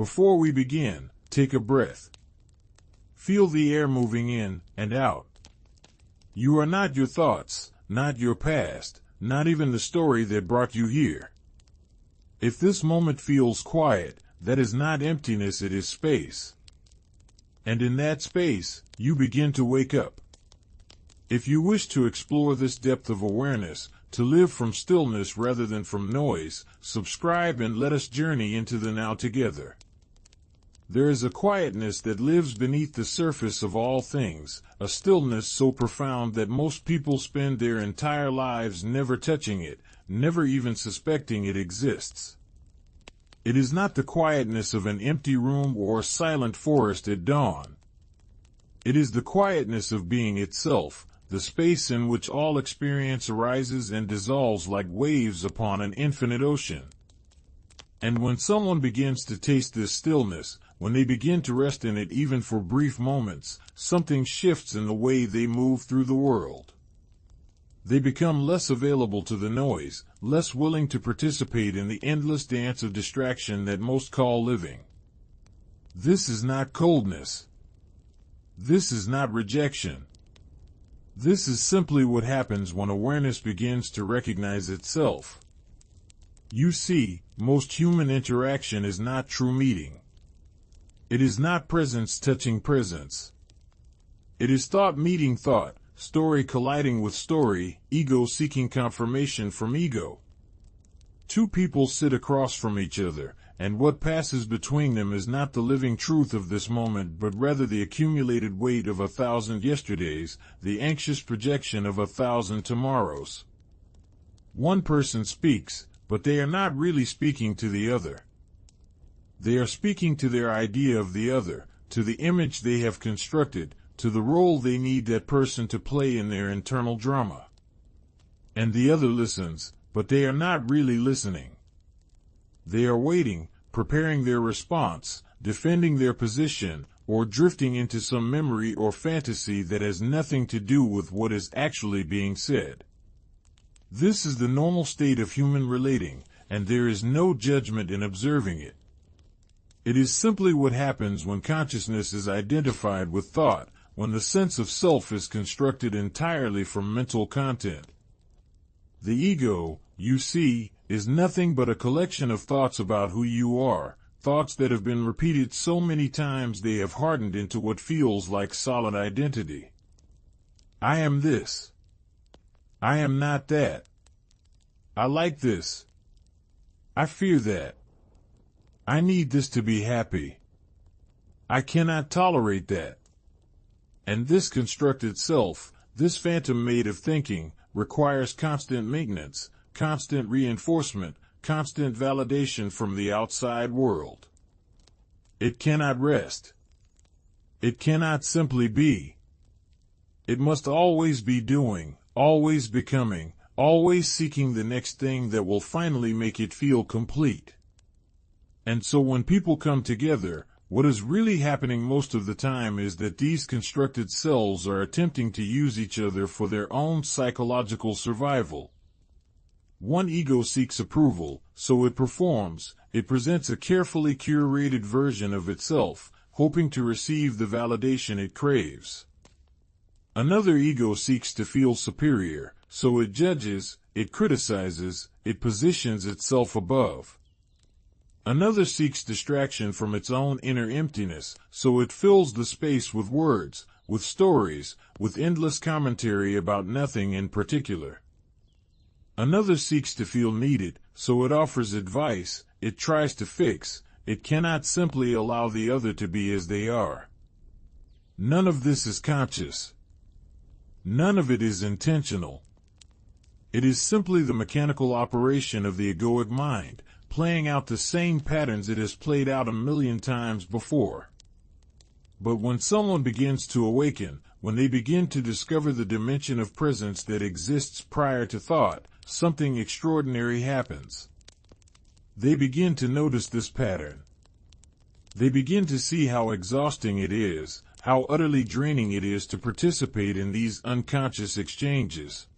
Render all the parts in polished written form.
Before we begin, take a breath. Feel the air moving in and out. You are not your thoughts, not your past, not even the story that brought you here. If this moment feels quiet, that is not emptiness, it is space. And in that space, you begin to wake up. If you wish to explore this depth of awareness, to live from stillness rather than from noise, subscribe and let us journey into the now together. There is a quietness that lives beneath the surface of all things, a stillness so profound that most people spend their entire lives never touching it, never even suspecting it exists. It is not the quietness of an empty room or a silent forest at dawn. It is the quietness of being itself, the space in which all experience arises and dissolves like waves upon an infinite ocean. And when someone begins to taste this stillness, when they begin to rest in it even for brief moments, something shifts in the way they move through the world. They become less available to the noise, less willing to participate in the endless dance of distraction that most call living. This is not coldness. This is not rejection. This is simply what happens when awareness begins to recognize itself. You see, most human interaction is not true meeting. It is not presence touching presence. It is thought meeting thought, story colliding with story, ego seeking confirmation from ego. Two people sit across from each other, and what passes between them is not the living truth of this moment but rather the accumulated weight of 1,000 yesterdays, the anxious projection of 1,000 tomorrows. One person speaks, but they are not really speaking to the other. They are speaking to their idea of the other, to the image they have constructed, to the role they need that person to play in their internal drama. And the other listens, but they are not really listening. They are waiting, preparing their response, defending their position, or drifting into some memory or fantasy that has nothing to do with what is actually being said. This is the normal state of human relating, and there is no judgment in observing it. It is simply what happens when consciousness is identified with thought, when the sense of self is constructed entirely from mental content. The ego, you see, is nothing but a collection of thoughts about who you are, thoughts that have been repeated so many times they have hardened into what feels like solid identity. I am this. I am not that. I like this. I fear that. I need this to be happy. I cannot tolerate that. And this constructed self, this phantom made of thinking, requires constant maintenance, constant reinforcement, constant validation from the outside world. It cannot rest. It cannot simply be. It must always be doing, always becoming, always seeking the next thing that will finally make it feel complete. And so when people come together, what is really happening most of the time is that these constructed selves are attempting to use each other for their own psychological survival. One ego seeks approval, so it performs, it presents a carefully curated version of itself, hoping to receive the validation it craves. Another ego seeks to feel superior, so it judges, it criticizes, it positions itself above. Another seeks distraction from its own inner emptiness, so it fills the space with words, with stories, with endless commentary about nothing in particular. Another seeks to feel needed, so it offers advice, it tries to fix, it cannot simply allow the other to be as they are. None of this is conscious. None of it is intentional. It is simply the mechanical operation of the egoic mind, playing out the same patterns it has played out 1,000,000 times before. But when someone begins to awaken, when they begin to discover the dimension of presence that exists prior to thought, something extraordinary happens. They begin to notice this pattern. They begin to see how exhausting it is, how utterly draining it is to participate in these unconscious exchanges.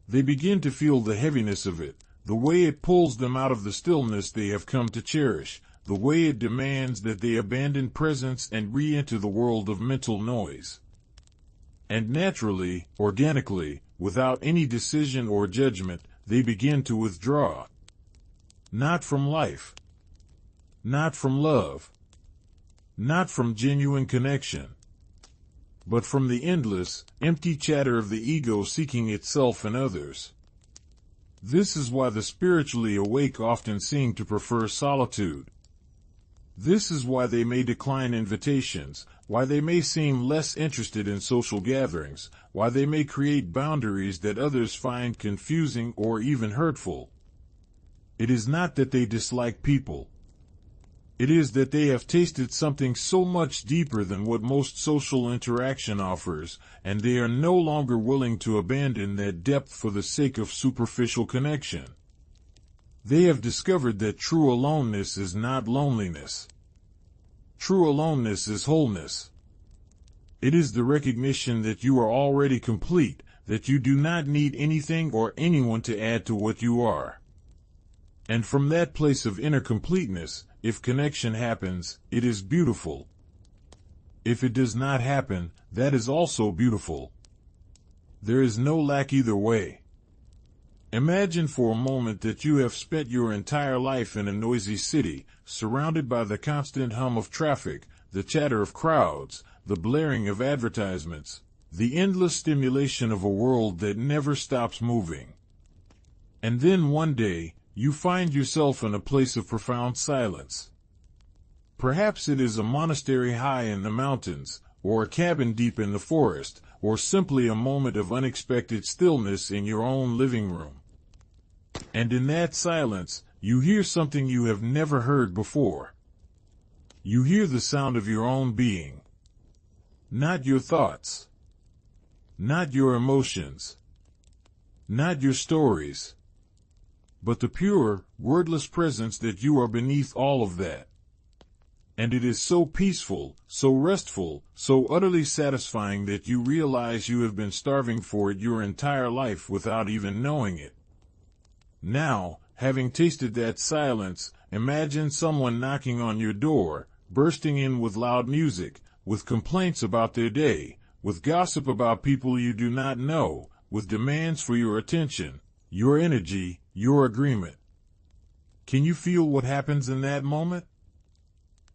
They begin to feel the heaviness of it, the way it pulls them out of the stillness they have come to cherish, the way it demands that they abandon presence and re-enter the world of mental noise. And naturally, organically, without any decision or judgment, they begin to withdraw. Not from life. Not from love. Not from genuine connection. But from the endless, empty chatter of the ego seeking itself and others. This is why the spiritually awake often seem to prefer solitude. This is why they may decline invitations, why they may seem less interested in social gatherings, why they may create boundaries that others find confusing or even hurtful. It is not that they dislike people. It is that they have tasted something so much deeper than what most social interaction offers, and they are no longer willing to abandon that depth for the sake of superficial connection. They have discovered that true aloneness is not loneliness. True aloneness is wholeness. It is the recognition that you are already complete, that you do not need anything or anyone to add to what you are. And from that place of inner completeness, if connection happens, it is beautiful. If it does not happen, that is also beautiful. There is no lack either way. Imagine for a moment that you have spent your entire life in a noisy city, surrounded by the constant hum of traffic, the chatter of crowds, the blaring of advertisements, the endless stimulation of a world that never stops moving. And then one day, you find yourself in a place of profound silence. Perhaps it is a monastery high in the mountains, or a cabin deep in the forest, or simply a moment of unexpected stillness in your own living room. And in that silence, you hear something you have never heard before. You hear the sound of your own being. Not your thoughts. Not your emotions. Not your stories. But the pure, wordless presence that you are beneath all of that. And it is so peaceful, so restful, so utterly satisfying that you realize you have been starving for it your entire life without even knowing it. Now, having tasted that silence, imagine someone knocking on your door, bursting in with loud music, with complaints about their day, with gossip about people you do not know, with demands for your attention, your energy, your agreement. Can you feel what happens in that moment?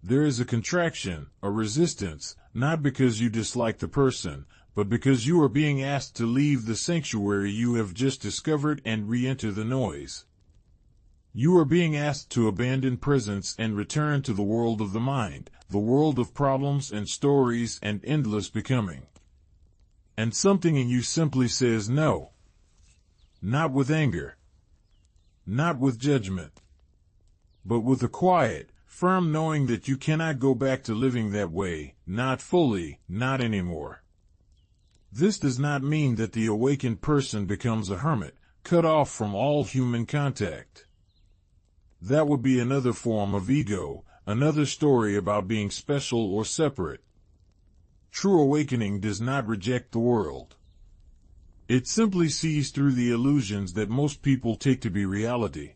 There is a contraction, a resistance, not because you dislike the person, but because you are being asked to leave the sanctuary you have just discovered and re-enter the noise. You are being asked to abandon presence and return to the world of the mind, the world of problems and stories and endless becoming. And something in you simply says no. Not with anger. Not with judgment. But with a quiet, firm knowing that you cannot go back to living that way, not fully, not anymore. This does not mean that the awakened person becomes a hermit, cut off from all human contact. That would be another form of ego, another story about being special or separate. True awakening does not reject the world. It simply sees through the illusions that most people take to be reality.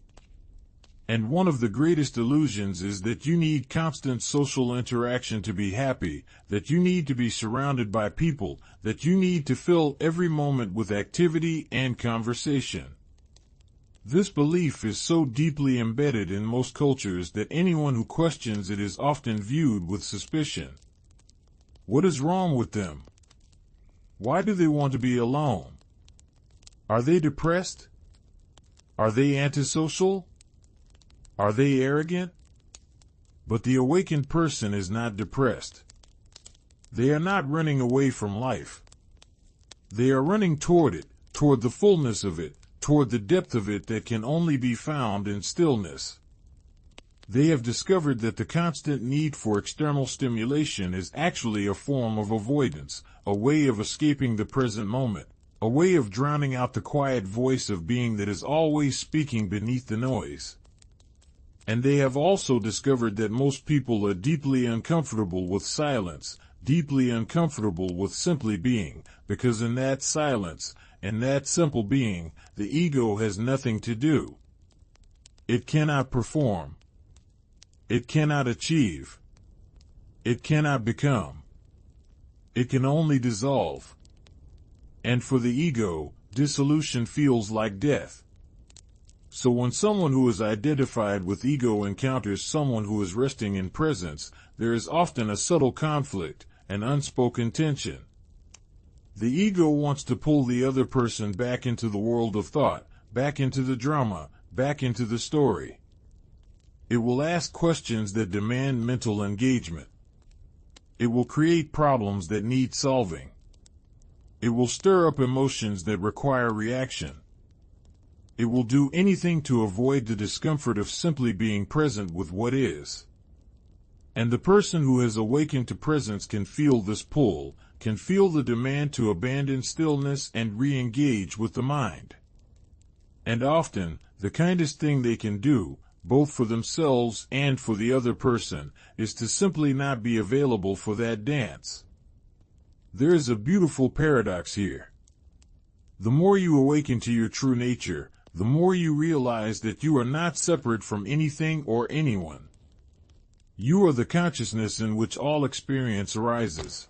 And one of the greatest illusions is that you need constant social interaction to be happy, that you need to be surrounded by people, that you need to fill every moment with activity and conversation. This belief is so deeply embedded in most cultures that anyone who questions it is often viewed with suspicion. What is wrong with them? Why do they want to be alone? Are they depressed? Are they antisocial? Are they arrogant? But the awakened person is not depressed. They are not running away from life. They are running toward it, toward the fullness of it, toward the depth of it that can only be found in stillness. They have discovered that the constant need for external stimulation is actually a form of avoidance, a way of escaping the present moment, a way of drowning out the quiet voice of being that is always speaking beneath the noise. And they have also discovered that most people are deeply uncomfortable with silence, deeply uncomfortable with simply being, because in that silence, in that simple being, the ego has nothing to do. It cannot perform. It cannot achieve. It cannot become. It can only dissolve. And for the ego, dissolution feels like death. So when someone who is identified with ego encounters someone who is resting in presence, there is often a subtle conflict, an unspoken tension. The ego wants to pull the other person back into the world of thought, back into the drama, back into the story. It will ask questions that demand mental engagement. It will create problems that need solving. It will stir up emotions that require reaction. It will do anything to avoid the discomfort of simply being present with what is. And the person who has awakened to presence can feel this pull, can feel the demand to abandon stillness and re-engage with the mind. And often, the kindest thing they can do, both for themselves and for the other person, is to simply not be available for that dance. There is a beautiful paradox here. The more you awaken to your true nature, the more you realize that you are not separate from anything or anyone. You are the consciousness in which all experience arises.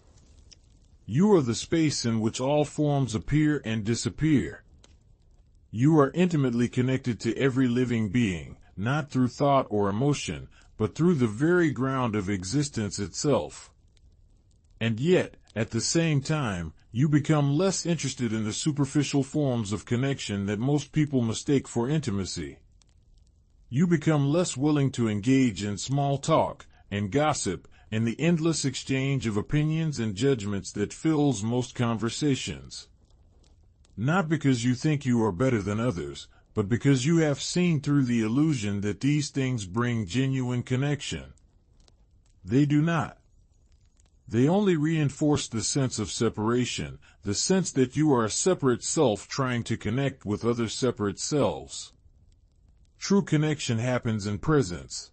You are the space in which all forms appear and disappear. You are intimately connected to every living being, not through thought or emotion, but through the very ground of existence itself. And yet, at the same time, you become less interested in the superficial forms of connection that most people mistake for intimacy. You become less willing to engage in small talk and gossip and the endless exchange of opinions and judgments that fills most conversations. Not because you think you are better than others, but because you have seen through the illusion that these things bring genuine connection. They do not. They only reinforce the sense of separation, the sense that you are a separate self trying to connect with other separate selves. True connection happens in presence.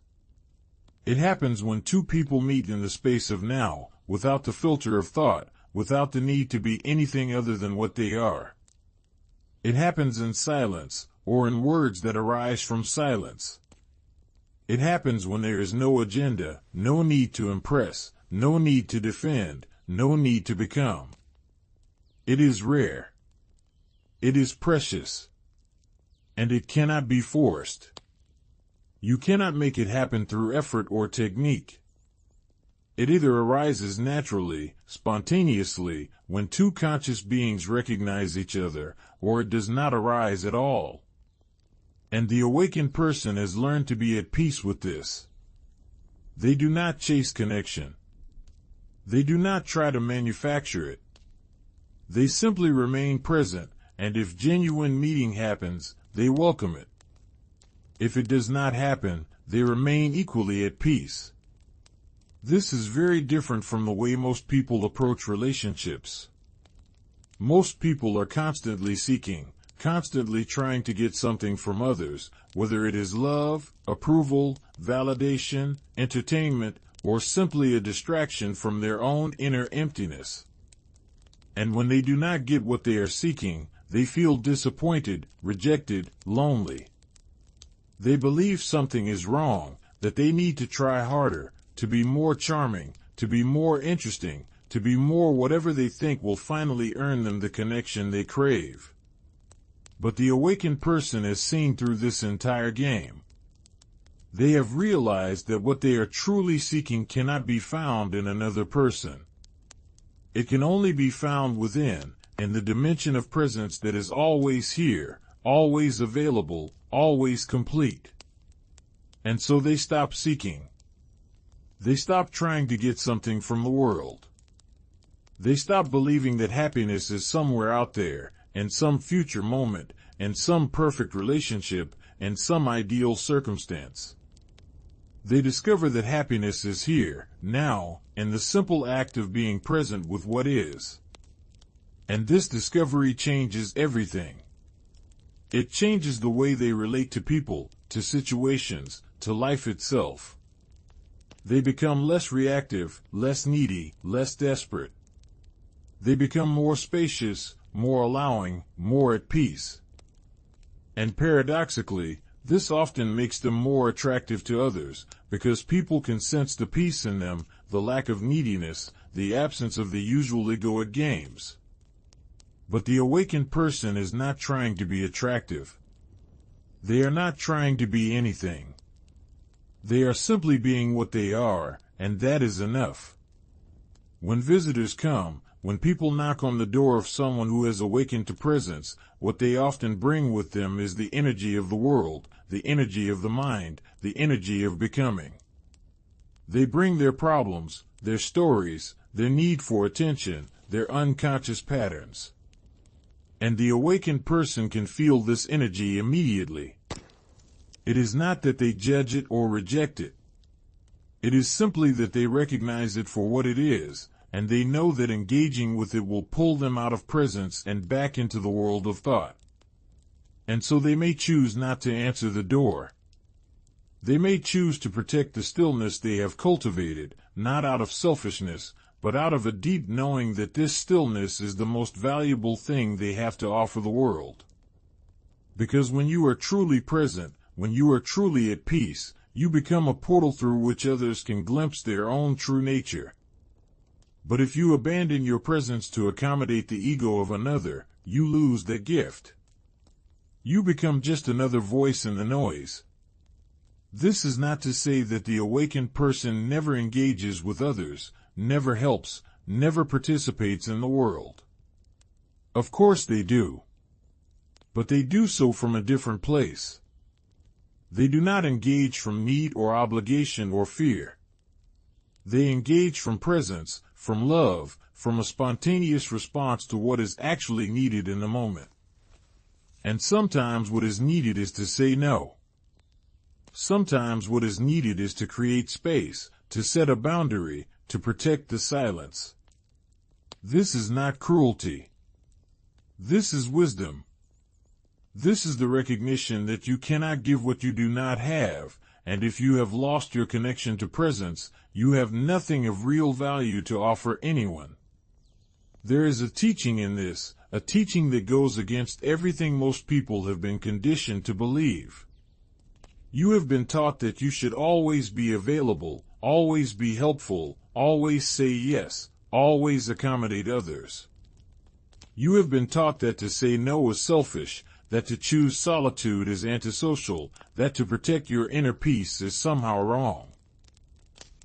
It happens when two people meet in the space of now, without the filter of thought, without the need to be anything other than what they are. It happens in silence, or in words that arise from silence. It happens when there is no agenda, no need to impress, no need to defend, no need to become. It is rare. It is precious. And it cannot be forced. You cannot make it happen through effort or technique. It either arises naturally, spontaneously, when two conscious beings recognize each other, or it does not arise at all. And the awakened person has learned to be at peace with this. They do not chase connection. They do not try to manufacture it. They simply remain present, and if genuine meeting happens, they welcome it. If it does not happen, they remain equally at peace. This is very different from the way most people approach relationships. Most people are constantly seeking, constantly trying to get something from others, whether it is love, approval, validation, entertainment, or simply a distraction from their own inner emptiness. And when they do not get what they are seeking, they feel disappointed, rejected, lonely. They believe something is wrong, that they need to try harder, to be more charming, to be more interesting, to be more whatever they think will finally earn them the connection they crave. But the awakened person has seen through this entire game. They have realized that what they are truly seeking cannot be found in another person. It can only be found within, in the dimension of presence that is always here, always available, always complete. And so they stop seeking. They stop trying to get something from the world. They stop believing that happiness is somewhere out there, in some future moment, in some perfect relationship, in some ideal circumstance. They discover that happiness is here, now, in the simple act of being present with what is. And this discovery changes everything. It changes the way they relate to people, to situations, to life itself. They become less reactive, less needy, less desperate. They become more spacious, more allowing, more at peace. And paradoxically, This often makes them more attractive to others, because people can sense the peace in them, the lack of neediness, the absence of the usual egoic games. But the awakened person is not trying to be attractive. They are not trying to be anything. They are simply being what they are, and that is enough. When visitors come, when people knock on the door of someone who has awakened to presence, what they often bring with them is the energy of the world, the energy of the mind, the energy of becoming. They bring their problems, their stories, their need for attention, their unconscious patterns. And the awakened person can feel this energy immediately. It is not that they judge it or reject it. It is simply that they recognize it for what it is, and they know that engaging with it will pull them out of presence and back into the world of thought. And so they may choose not to answer the door. They may choose to protect the stillness they have cultivated, not out of selfishness, but out of a deep knowing that this stillness is the most valuable thing they have to offer the world. Because when you are truly present, when you are truly at peace, you become a portal through which others can glimpse their own true nature. But if you abandon your presence to accommodate the ego of another, you lose that gift. You become just another voice in the noise. This is not to say that the awakened person never engages with others, never helps, never participates in the world. Of course they do. But they do so from a different place. They do not engage from need or obligation or fear. They engage from presence, from love, from a spontaneous response to what is actually needed in the moment. And sometimes what is needed is to say no. Sometimes what is needed is to create space, to set a boundary, to protect the silence. This is not cruelty. This is wisdom. This is the recognition that you cannot give what you do not have, and if you have lost your connection to presence, you have nothing of real value to offer anyone. There is a teaching in this, a teaching that goes against everything most people have been conditioned to believe. You have been taught that you should always be available, always be helpful, always say yes, always accommodate others. You have been taught that to say no is selfish, that to choose solitude is antisocial, that to protect your inner peace is somehow wrong.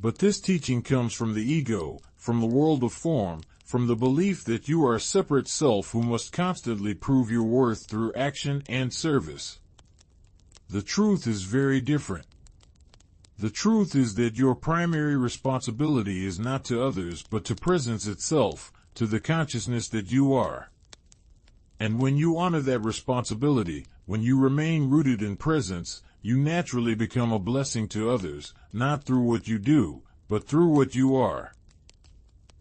But this teaching comes from the ego, from the world of form, from the belief that you are a separate self who must constantly prove your worth through action and service. The truth is very different. The truth is that your primary responsibility is not to others but to presence itself, to the consciousness that you are. And when you honor that responsibility, when you remain rooted in presence, you naturally become a blessing to others, not through what you do, but through what you are.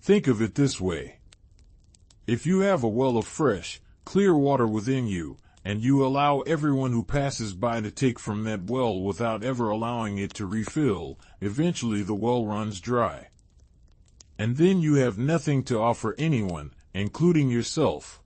Think of it this way. If you have a well of fresh, clear water within you, and you allow everyone who passes by to take from that well without ever allowing it to refill, eventually the well runs dry. And then you have nothing to offer anyone, including yourself.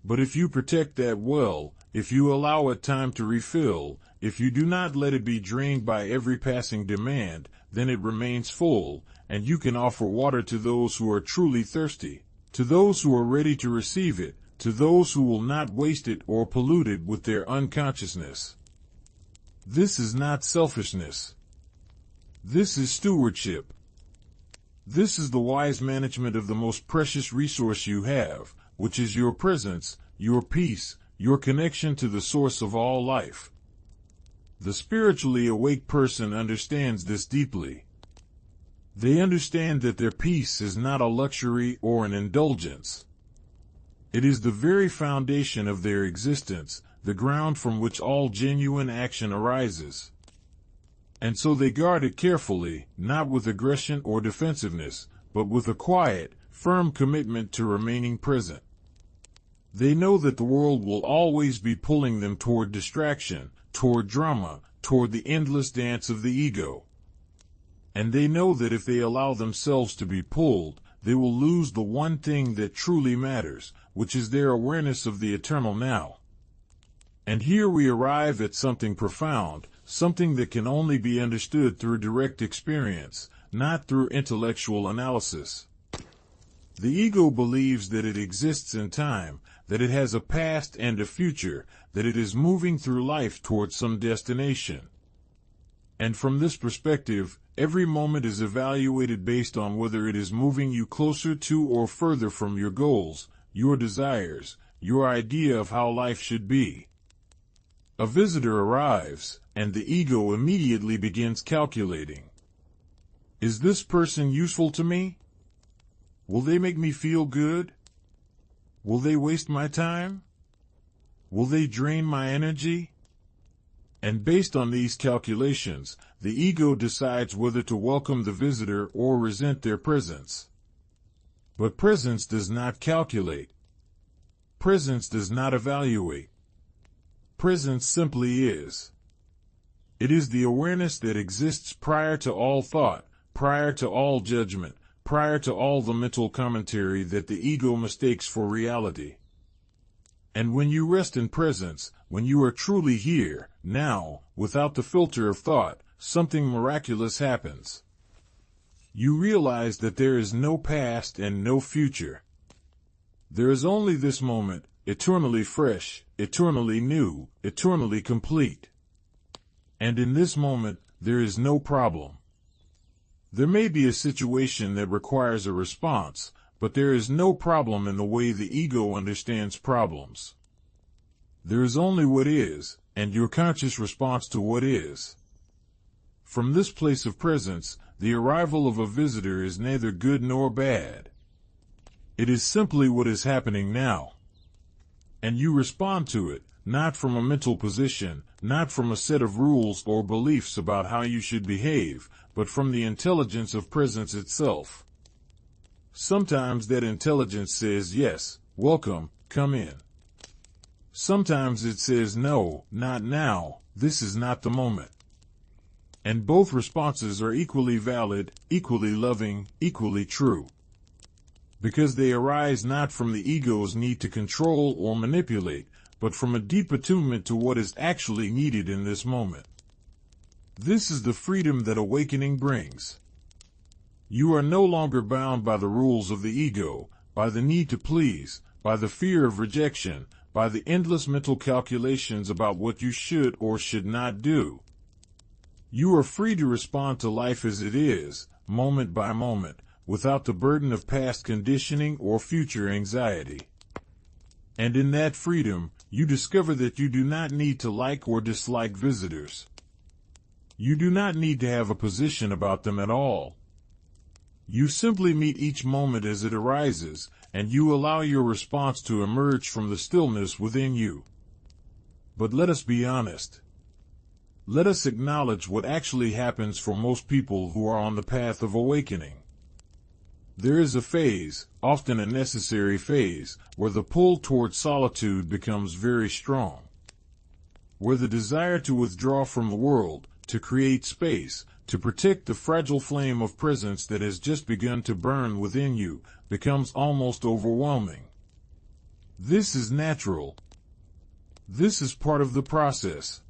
But if you protect that well, if you allow it time to refill, if you do not let it be drained by every passing demand, then it remains full, and you can offer water to those who are truly thirsty, to those who are ready to receive it, to those who will not waste it or pollute it with their unconsciousness. This is not selfishness. This is stewardship. This is the wise management of the most precious resource you have, which is your presence, your peace, your connection to the source of all life. The spiritually awake person understands this deeply. They understand that their peace is not a luxury or an indulgence. It is the very foundation of their existence, the ground from which all genuine action arises. And so they guard it carefully, not with aggression or defensiveness, but with a quiet, firm commitment to remaining present. They know that the world will always be pulling them toward distraction, toward drama, toward the endless dance of the ego. And they know that if they allow themselves to be pulled, they will lose the one thing that truly matters, which is their awareness of the eternal now. And here we arrive at something profound, something that can only be understood through direct experience, not through intellectual analysis. The ego believes that it exists in time, that it has a past and a future, that it is moving through life towards some destination. And from this perspective, every moment is evaluated based on whether it is moving you closer to or further from your goals, your desires, your idea of how life should be. A visitor arrives, and the ego immediately begins calculating. Is this person useful to me? Will they make me feel good? Will they waste my time? Will they drain my energy? And based on these calculations, the ego decides whether to welcome the visitor or resent their presence. But presence does not calculate. Presence does not evaluate. Presence simply is. It is the awareness that exists prior to all thought, prior to all judgment, prior to all the mental commentary that the ego mistakes for reality. And when you rest in presence, when you are truly here, now, without the filter of thought, something miraculous happens. You realize that there is no past and no future. There is only this moment, eternally fresh, eternally new, eternally complete. And in this moment, there is no problem. There may be a situation that requires a response, but there is no problem in the way the ego understands problems. There is only what is, and your conscious response to what is. From this place of presence, the arrival of a visitor is neither good nor bad. It is simply what is happening now. And you respond to it, not from a mental position, not from a set of rules or beliefs about how you should behave, but from the intelligence of presence itself. Sometimes that intelligence says, yes, welcome, come in. Sometimes it says, no, not now, this is not the moment. And both responses are equally valid, equally loving, equally true. Because they arise not from the ego's need to control or manipulate, but from a deep attunement to what is actually needed in this moment. This is the freedom that awakening brings. You are no longer bound by the rules of the ego, by the need to please, by the fear of rejection, by the endless mental calculations about what you should or should not do. You are free to respond to life as it is, moment by moment, without the burden of past conditioning or future anxiety. And in that freedom, you discover that you do not need to like or dislike visitors. You do not need to have a position about them at all. You simply meet each moment as it arises, and you allow your response to emerge from the stillness within you. But let us be honest. Let us acknowledge what actually happens for most people who are on the path of awakening. There is a phase, often a necessary phase, where the pull towards solitude becomes very strong. Where the desire to withdraw from the world, to create space, to protect the fragile flame of presence that has just begun to burn within you, becomes almost overwhelming. This is natural. This is part of the process.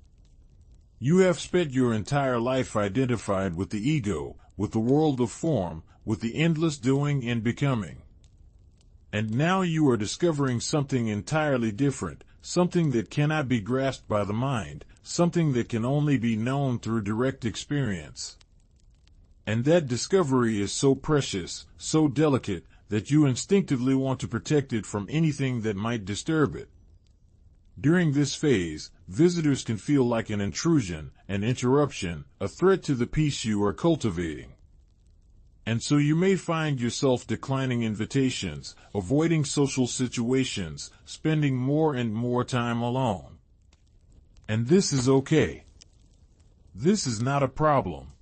You have spent your entire life identified with the ego, with the world of form, with the endless doing and becoming. And now you are discovering something entirely different, something that cannot be grasped by the mind, something that can only be known through direct experience. And that discovery is so precious, so delicate, that you instinctively want to protect it from anything that might disturb it. During this phase, visitors can feel like an intrusion, an interruption, a threat to the peace you are cultivating. And so you may find yourself declining invitations, avoiding social situations, spending more and more time alone. And this is okay. This is not a problem.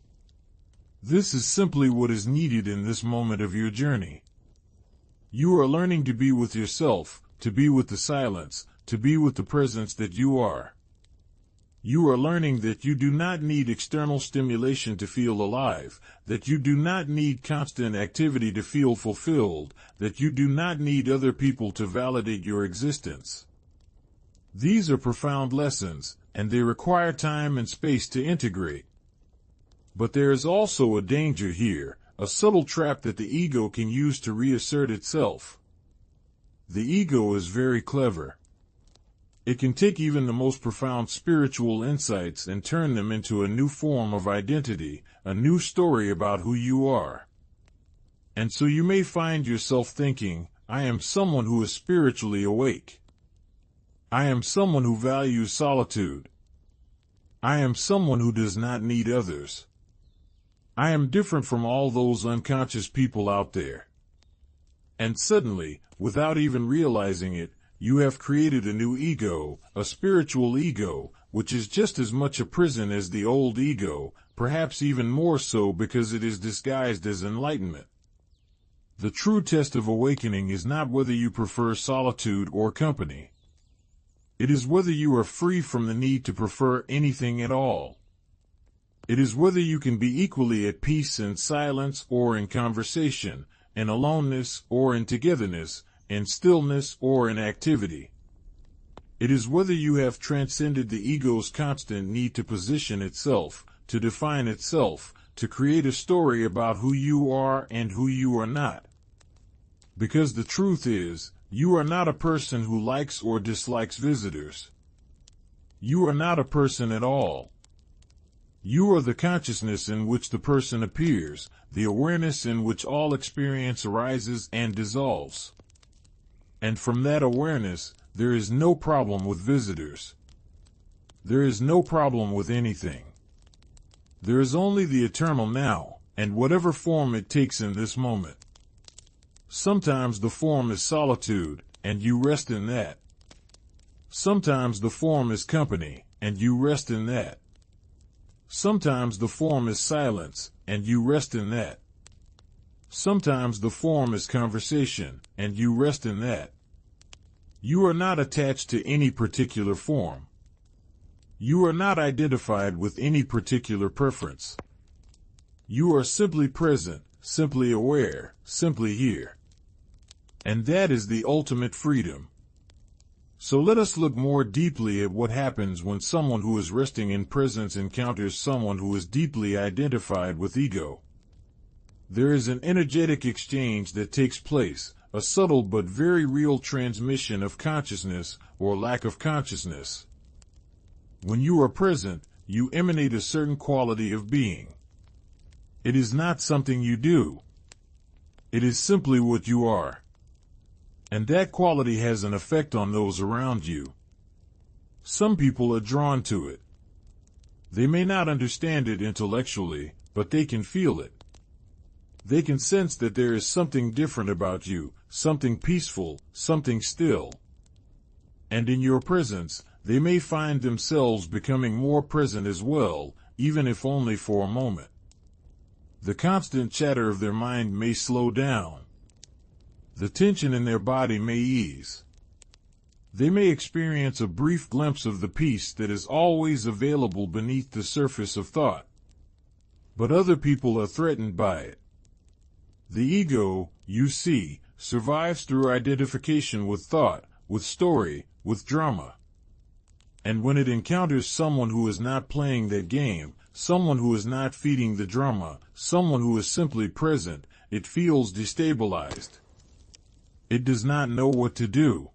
This is simply what is needed in this moment of your journey. You are learning to be with yourself, to be with the silence, to be with the presence that you are. You are learning that you do not need external stimulation to feel alive, that you do not need constant activity to feel fulfilled, that you do not need other people to validate your existence. These are profound lessons, and they require time and space to integrate. But there is also a danger here, a subtle trap that the ego can use to reassert itself. The ego is very clever. It can take even the most profound spiritual insights and turn them into a new form of identity, a new story about who you are. And so you may find yourself thinking, I am someone who is spiritually awake. I am someone who values solitude. I am someone who does not need others. I am different from all those unconscious people out there. And suddenly, without even realizing it, you have created a new ego, a spiritual ego, which is just as much a prison as the old ego, perhaps even more so because it is disguised as enlightenment. The true test of awakening is not whether you prefer solitude or company. It is whether you are free from the need to prefer anything at all. It is whether you can be equally at peace in silence or in conversation, in aloneness or in togetherness, in stillness or in activity. It is whether you have transcended the ego's constant need to position itself, to define itself, to create a story about who you are and who you are not. Because the truth is, you are not a person who likes or dislikes visitors. You are not a person at all. You are the consciousness in which the person appears, the awareness in which all experience arises and dissolves. And from that awareness, there is no problem with visitors. There is no problem with anything. There is only the eternal now, and whatever form it takes in this moment. Sometimes the form is solitude, and you rest in that. Sometimes the form is company, and you rest in that. Sometimes the form is silence, and you rest in that. Sometimes the form is conversation, and you rest in that. You are not attached to any particular form. You are not identified with any particular preference. You are simply present, simply aware, simply here. And that is the ultimate freedom. So let us look more deeply at what happens when someone who is resting in presence encounters someone who is deeply identified with ego. There is an energetic exchange that takes place, a subtle but very real transmission of consciousness or lack of consciousness. When you are present, you emanate a certain quality of being. It is not something you do. It is simply what you are. And that quality has an effect on those around you. Some people are drawn to it. They may not understand it intellectually, but they can feel it. They can sense that there is something different about you, something peaceful, something still. And in your presence, they may find themselves becoming more present as well, even if only for a moment. The constant chatter of their mind may slow down. The tension in their body may ease. They may experience a brief glimpse of the peace that is always available beneath the surface of thought. But other people are threatened by it. The ego, you see, survives through identification with thought, with story, with drama. And when it encounters someone who is not playing that game, someone who is not feeding the drama, someone who is simply present, it feels destabilized. It does not know what to do.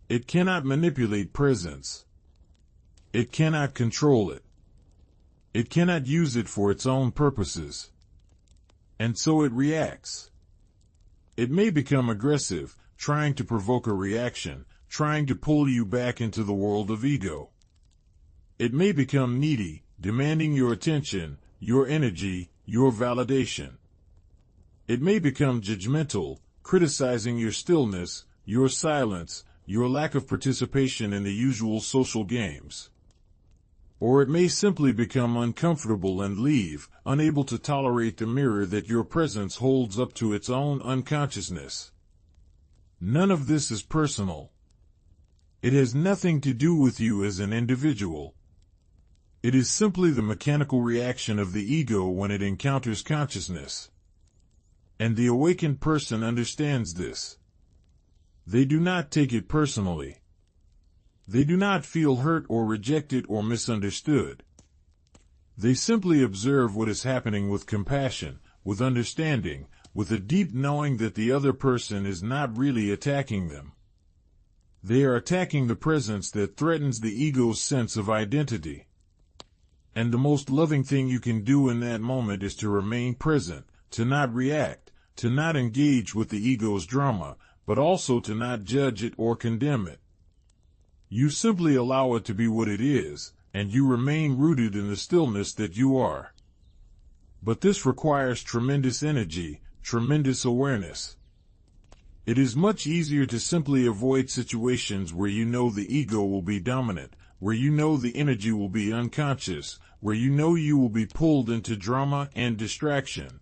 It cannot manipulate presence. It cannot control it. It cannot use it for its own purposes. And so it reacts. It may become aggressive, trying to provoke a reaction, trying to pull you back into the world of ego. It may become needy, demanding your attention, your energy, your validation. It may become judgmental, criticizing your stillness, your silence, your lack of participation in the usual social games. Or it may simply become uncomfortable and leave, unable to tolerate the mirror that your presence holds up to its own unconsciousness. None of this is personal. It has nothing to do with you as an individual. It is simply the mechanical reaction of the ego when it encounters consciousness. And the awakened person understands this. They do not take it personally. They do not feel hurt or rejected or misunderstood. They simply observe what is happening with compassion, with understanding, with a deep knowing that the other person is not really attacking them. They are attacking the presence that threatens the ego's sense of identity. And the most loving thing you can do in that moment is to remain present, to not react, to not engage with the ego's drama, but also to not judge it or condemn it. You simply allow it to be what it is, and you remain rooted in the stillness that you are. But this requires tremendous energy, tremendous awareness. It is much easier to simply avoid situations where you know the ego will be dominant, where you know the energy will be unconscious, where you know you will be pulled into drama and distraction.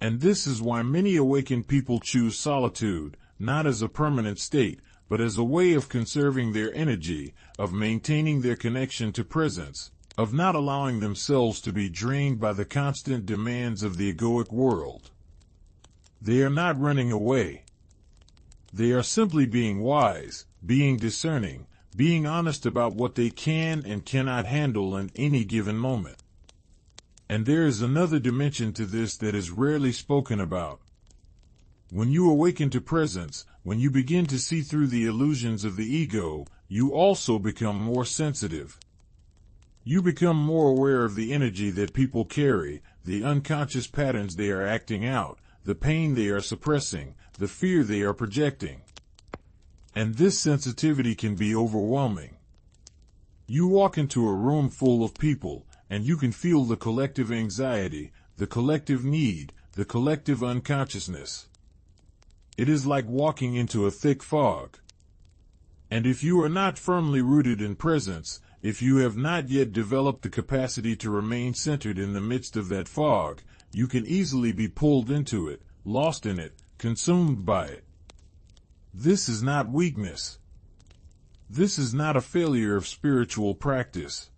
And this is why many awakened people choose solitude, not as a permanent state, but as a way of conserving their energy, of maintaining their connection to presence, of not allowing themselves to be drained by the constant demands of the egoic world. They are not running away. They are simply being wise, being discerning, being honest about what they can and cannot handle in any given moment. And there is another dimension to this that is rarely spoken about. When you awaken to presence, when you begin to see through the illusions of the ego, you also become more sensitive. You become more aware of the energy that people carry, the unconscious patterns they are acting out, the pain they are suppressing, the fear they are projecting. And this sensitivity can be overwhelming. You walk into a room full of people, and you can feel the collective anxiety, the collective need, the collective unconsciousness. It is like walking into a thick fog. And if you are not firmly rooted in presence, if you have not yet developed the capacity to remain centered in the midst of that fog, you can easily be pulled into it, lost in it, consumed by it. This is not weakness. This is not a failure of spiritual practice.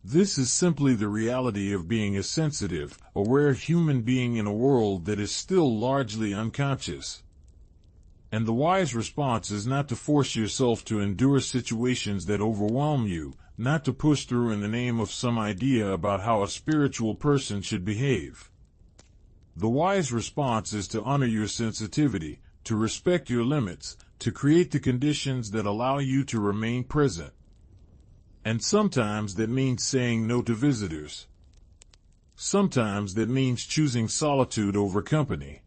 This is simply the reality of being a sensitive, aware human being in a world that is still largely unconscious. And the wise response is not to force yourself to endure situations that overwhelm you, not to push through in the name of some idea about how a spiritual person should behave. The wise response is to honor your sensitivity, to respect your limits, to create the conditions that allow you to remain present. And sometimes that means saying no to visitors. Sometimes that means choosing solitude over company.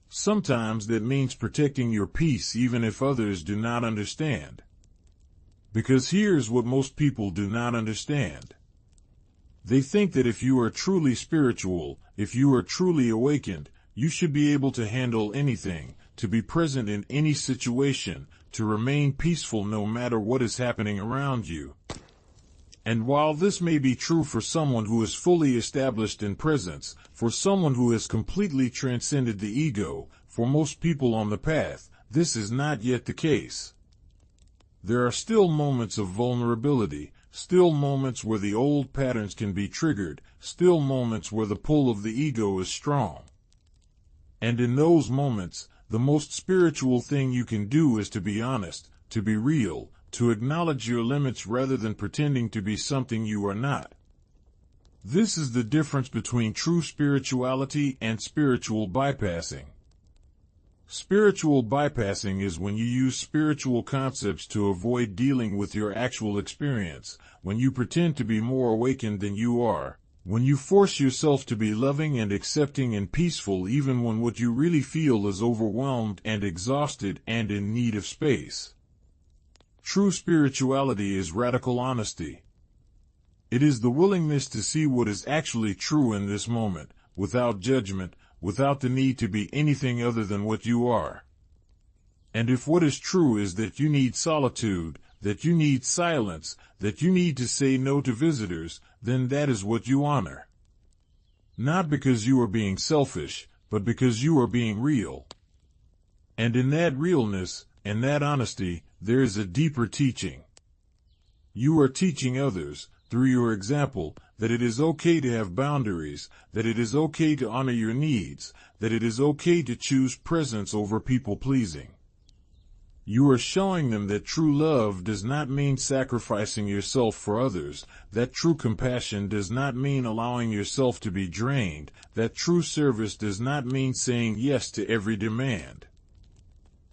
Sometimes that means protecting your peace even if others do not understand. Because here's what most people do not understand. They think that if you are truly spiritual, if you are truly awakened, you should be able to handle anything, to be present in any situation, to remain peaceful no matter what is happening around you. And while this may be true for someone who is fully established in presence, for someone who has completely transcended the ego, for most people on the path, this is not yet the case. There are still moments of vulnerability, still moments where the old patterns can be triggered, still moments where the pull of the ego is strong. And in those moments, the most spiritual thing you can do is to be honest, to be real, to acknowledge your limits rather than pretending to be something you are not. This is the difference between true spirituality and spiritual bypassing. Spiritual bypassing is when you use spiritual concepts to avoid dealing with your actual experience, when you pretend to be more awakened than you are, when you force yourself to be loving and accepting and peaceful even when what you really feel is overwhelmed and exhausted and in need of space. True spirituality is radical honesty. It is the willingness to see what is actually true in this moment, without judgment, without the need to be anything other than what you are. And if what is true is that you need solitude, that you need silence, that you need to say no to visitors, then that is what you honor. Not because you are being selfish, but because you are being real. And in that realness, and that honesty, there is a deeper teaching. You are teaching others, through your example, that it is okay to have boundaries, that it is okay to honor your needs, that it is okay to choose presence over people-pleasing. You are showing them that true love does not mean sacrificing yourself for others, that true compassion does not mean allowing yourself to be drained, that true service does not mean saying yes to every demand.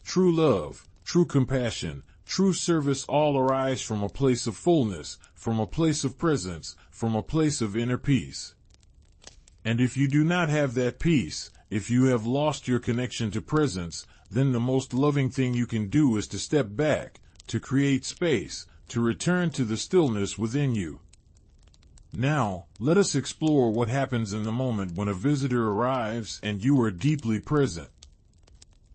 True love, true compassion, true service all arise from a place of fullness, from a place of presence, from a place of inner peace. And if you do not have that peace, if you have lost your connection to presence, then the most loving thing you can do is to step back, to create space, to return to the stillness within you. Now, let us explore what happens in the moment when a visitor arrives and you are deeply present.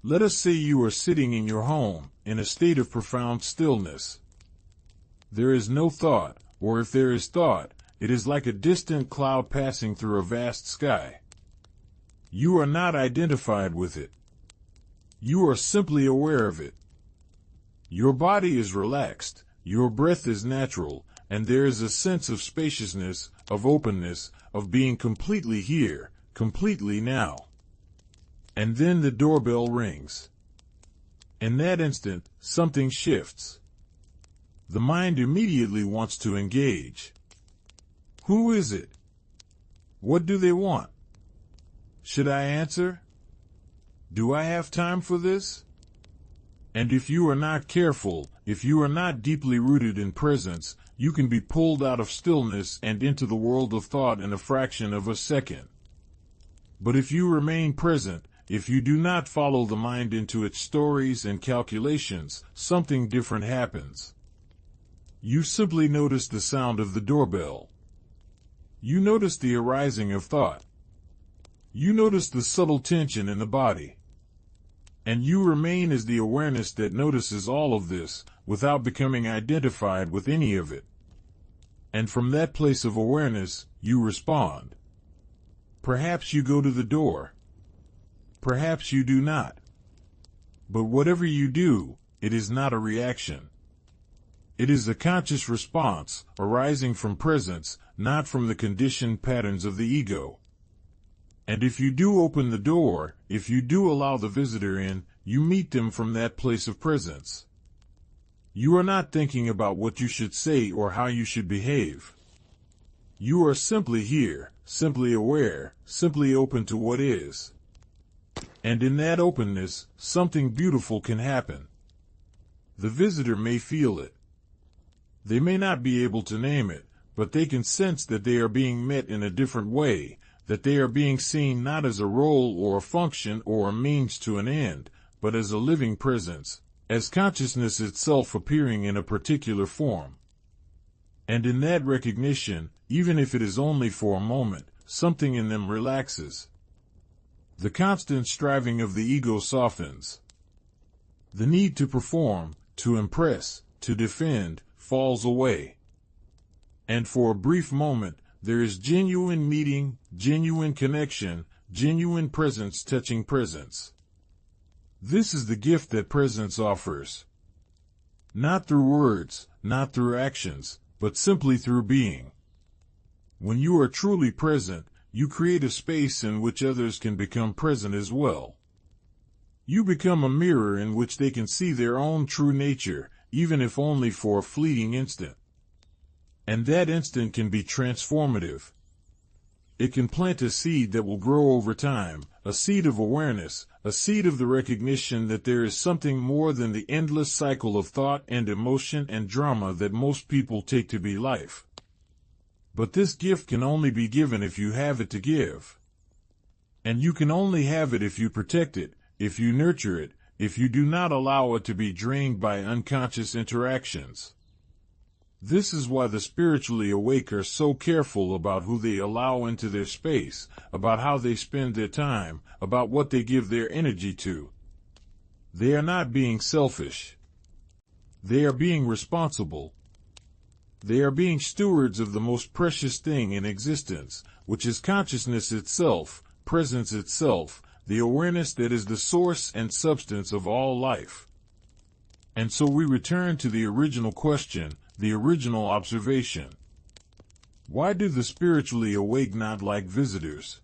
Let us say you are sitting in your home, in a state of profound stillness. There is no thought, or if there is thought, it is like a distant cloud passing through a vast sky. You are not identified with it. You are simply aware of it. Your body is relaxed, your breath is natural, and there is a sense of spaciousness, of openness, of being completely here, completely now. And then the doorbell rings. In that instant, something shifts. The mind immediately wants to engage. Who is it? What do they want? Should I answer? Do I have time for this? And if you are not careful, if you are not deeply rooted in presence, you can be pulled out of stillness and into the world of thought in a fraction of a second. But if you remain present, if you do not follow the mind into its stories and calculations, something different happens. You simply notice the sound of the doorbell. You notice the arising of thought. You notice the subtle tension in the body. And you remain as the awareness that notices all of this, without becoming identified with any of it. And from that place of awareness, you respond. Perhaps you go to the door. Perhaps you do not. But whatever you do, it is not a reaction. It is a conscious response, arising from presence, not from the conditioned patterns of the ego. And if you do open the door, if you do allow the visitor in, you meet them from that place of presence. You are not thinking about what you should say or how you should behave. You are simply here, simply aware, simply open to what is. And in that openness, something beautiful can happen. The visitor may feel it. They may not be able to name it, but they can sense that they are being met in a different way, that they are being seen not as a role or a function or a means to an end, but as a living presence, as consciousness itself appearing in a particular form. And in that recognition, even if it is only for a moment, something in them relaxes. The constant striving of the ego softens. The need to perform, to impress, to defend, falls away. And for a brief moment, there is genuine meeting, genuine connection, genuine presence touching presence. This is the gift that presence offers. Not through words, not through actions, but simply through being. When you are truly present, you create a space in which others can become present as well. You become a mirror in which they can see their own true nature, even if only for a fleeting instant. And that instant can be transformative. It can plant a seed that will grow over time, a seed of awareness, a seed of the recognition that there is something more than the endless cycle of thought and emotion and drama that most people take to be life. But this gift can only be given if you have it to give. And you can only have it if you protect it, if you nurture it, if you do not allow it to be drained by unconscious interactions. This is why the spiritually awake are so careful about who they allow into their space, about how they spend their time, about what they give their energy to. They are not being selfish. They are being responsible. They are being stewards of the most precious thing in existence, which is consciousness itself, presence itself, the awareness that is the source and substance of all life. And so we return to the original question, the original observation. Why do the spiritually awake not like visitors?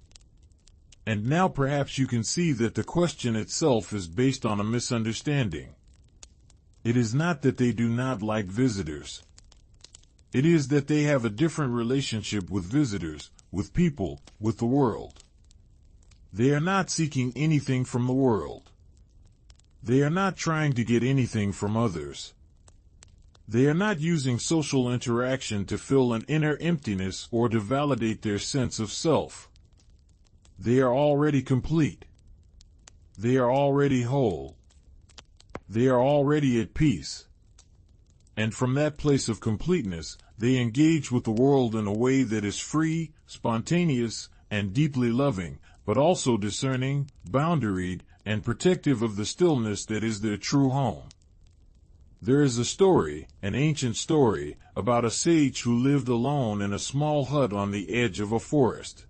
And now perhaps you can see that the question itself is based on a misunderstanding. It is not that they do not like visitors. It is that they have a different relationship with visitors, with people, with the world. They are not seeking anything from the world. They are not trying to get anything from others. They are not using social interaction to fill an inner emptiness or to validate their sense of self. They are already complete. They are already whole. They are already at peace. And from that place of completeness, they engage with the world in a way that is free, spontaneous, and deeply loving, but also discerning, boundaried, and protective of the stillness that is their true home. There is a story, an ancient story, about a sage who lived alone in a small hut on the edge of a forest.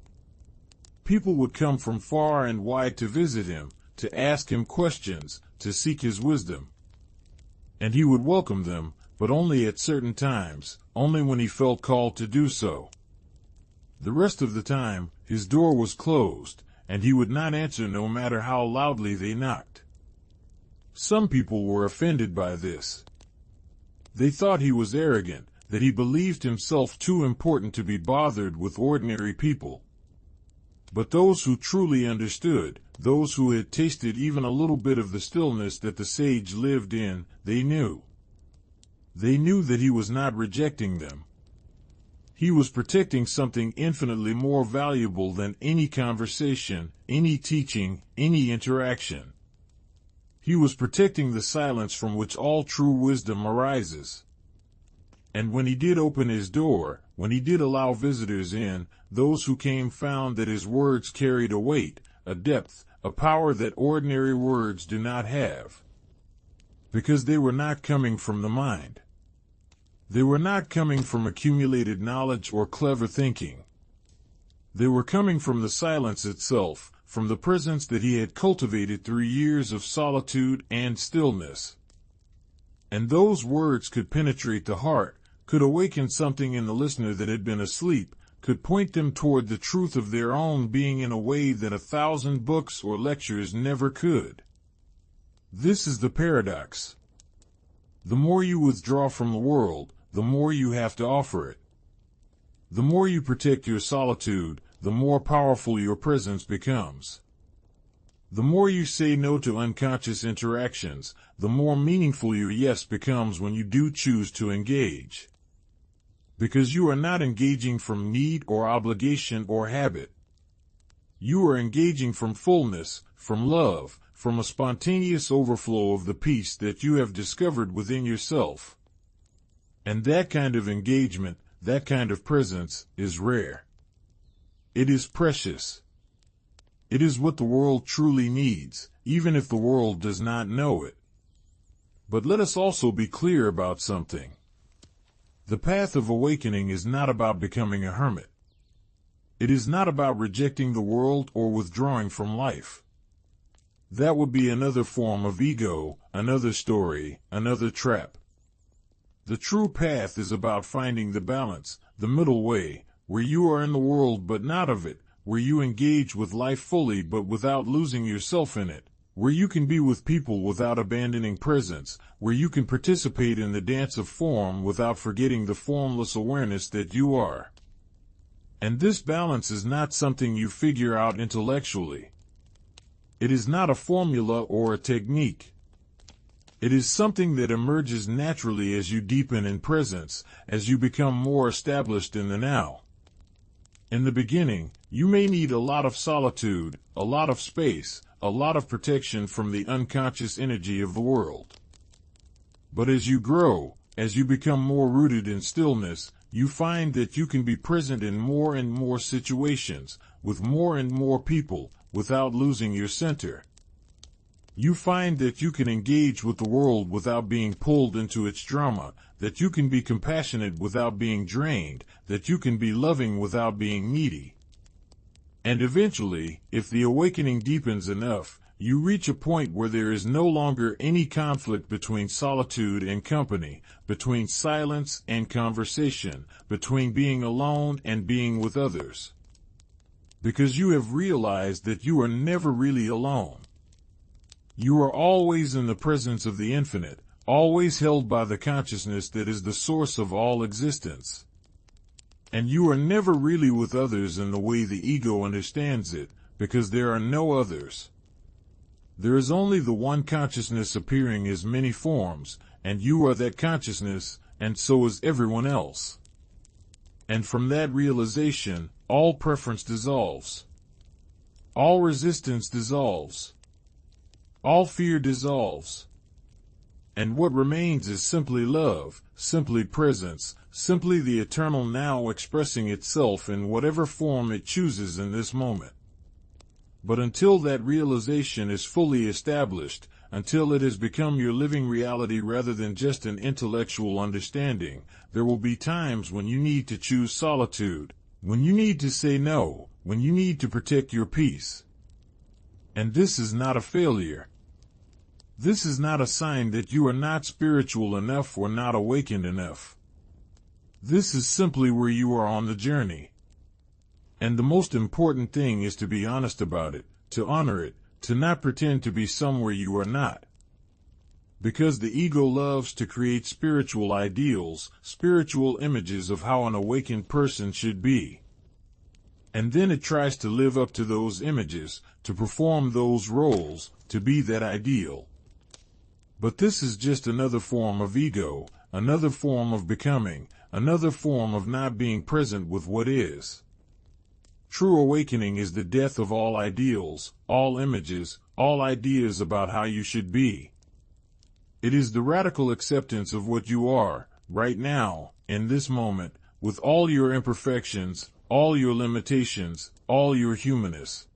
People would come from far and wide to visit him, to ask him questions, to seek his wisdom. And he would welcome them, but only at certain times, only when he felt called to do so. The rest of the time, his door was closed, and he would not answer no matter how loudly they knocked. Some people were offended by this. They thought he was arrogant, that he believed himself too important to be bothered with ordinary people. But those who truly understood, those who had tasted even a little bit of the stillness that the sage lived in, they knew. They knew that he was not rejecting them. He was protecting something infinitely more valuable than any conversation, any teaching, any interaction. He was protecting the silence from which all true wisdom arises. And when he did open his door, when he did allow visitors in, those who came found that his words carried a weight, a depth, a power that ordinary words do not have. Because they were not coming from the mind. They were not coming from accumulated knowledge or clever thinking. They were coming from the silence itself, from the presence that he had cultivated through years of solitude and stillness. And those words could penetrate the heart, could awaken something in the listener that had been asleep, could point them toward the truth of their own being in a way that 1,000 books or lectures never could. This is the paradox. The more you withdraw from the world, the more you have to offer it. The more you protect your solitude, the more powerful your presence becomes. The more you say no to unconscious interactions, the more meaningful your yes becomes when you do choose to engage. Because you are not engaging from need or obligation or habit. You are engaging from fullness, from love, from a spontaneous overflow of the peace that you have discovered within yourself. And that kind of engagement, that kind of presence, is rare. It is precious. It is what the world truly needs, even if the world does not know it. But let us also be clear about something. The path of awakening is not about becoming a hermit. It is not about rejecting the world or withdrawing from life. That would be another form of ego, another story, another trap. The true path is about finding the balance, the middle way, where you are in the world but not of it, where you engage with life fully but without losing yourself in it, where you can be with people without abandoning presence, where you can participate in the dance of form without forgetting the formless awareness that you are. And this balance is not something you figure out intellectually. It is not a formula or a technique. It is something that emerges naturally as you deepen in presence, as you become more established in the now. In the beginning, you may need a lot of solitude, a lot of space, a lot of protection from the unconscious energy of the world. But as you grow, as you become more rooted in stillness, you find that you can be present in more and more situations, with more and more people, without losing your center. You find that you can engage with the world without being pulled into its drama, that you can be compassionate without being drained, that you can be loving without being needy. And eventually, if the awakening deepens enough, you reach a point where there is no longer any conflict between solitude and company, between silence and conversation, between being alone and being with others. Because you have realized that you are never really alone. You are always in the presence of the infinite, always held by the consciousness that is the source of all existence. And you are never really with others in the way the ego understands it, because there are no others. There is only the one consciousness appearing as many forms, and you are that consciousness, and so is everyone else. And from that realization, all preference dissolves. All resistance dissolves. All fear dissolves. And what remains is simply love, simply presence, simply the eternal now expressing itself in whatever form it chooses in this moment. But until that realization is fully established, until it has become your living reality rather than just an intellectual understanding, there will be times when you need to choose solitude, when you need to say no, when you need to protect your peace. And this is not a failure. This is not a sign that you are not spiritual enough or not awakened enough. This is simply where you are on the journey. And the most important thing is to be honest about it, to honor it, to not pretend to be somewhere you are not. Because the ego loves to create spiritual ideals, spiritual images of how an awakened person should be. And then it tries to live up to those images, to perform those roles, to be that ideal. But this is just another form of ego, another form of becoming, another form of not being present with what is. True awakening is the death of all ideals, all images, all ideas about how you should be. It is the radical acceptance of what you are, right now, in this moment, with all your imperfections, all your limitations, all your humanness.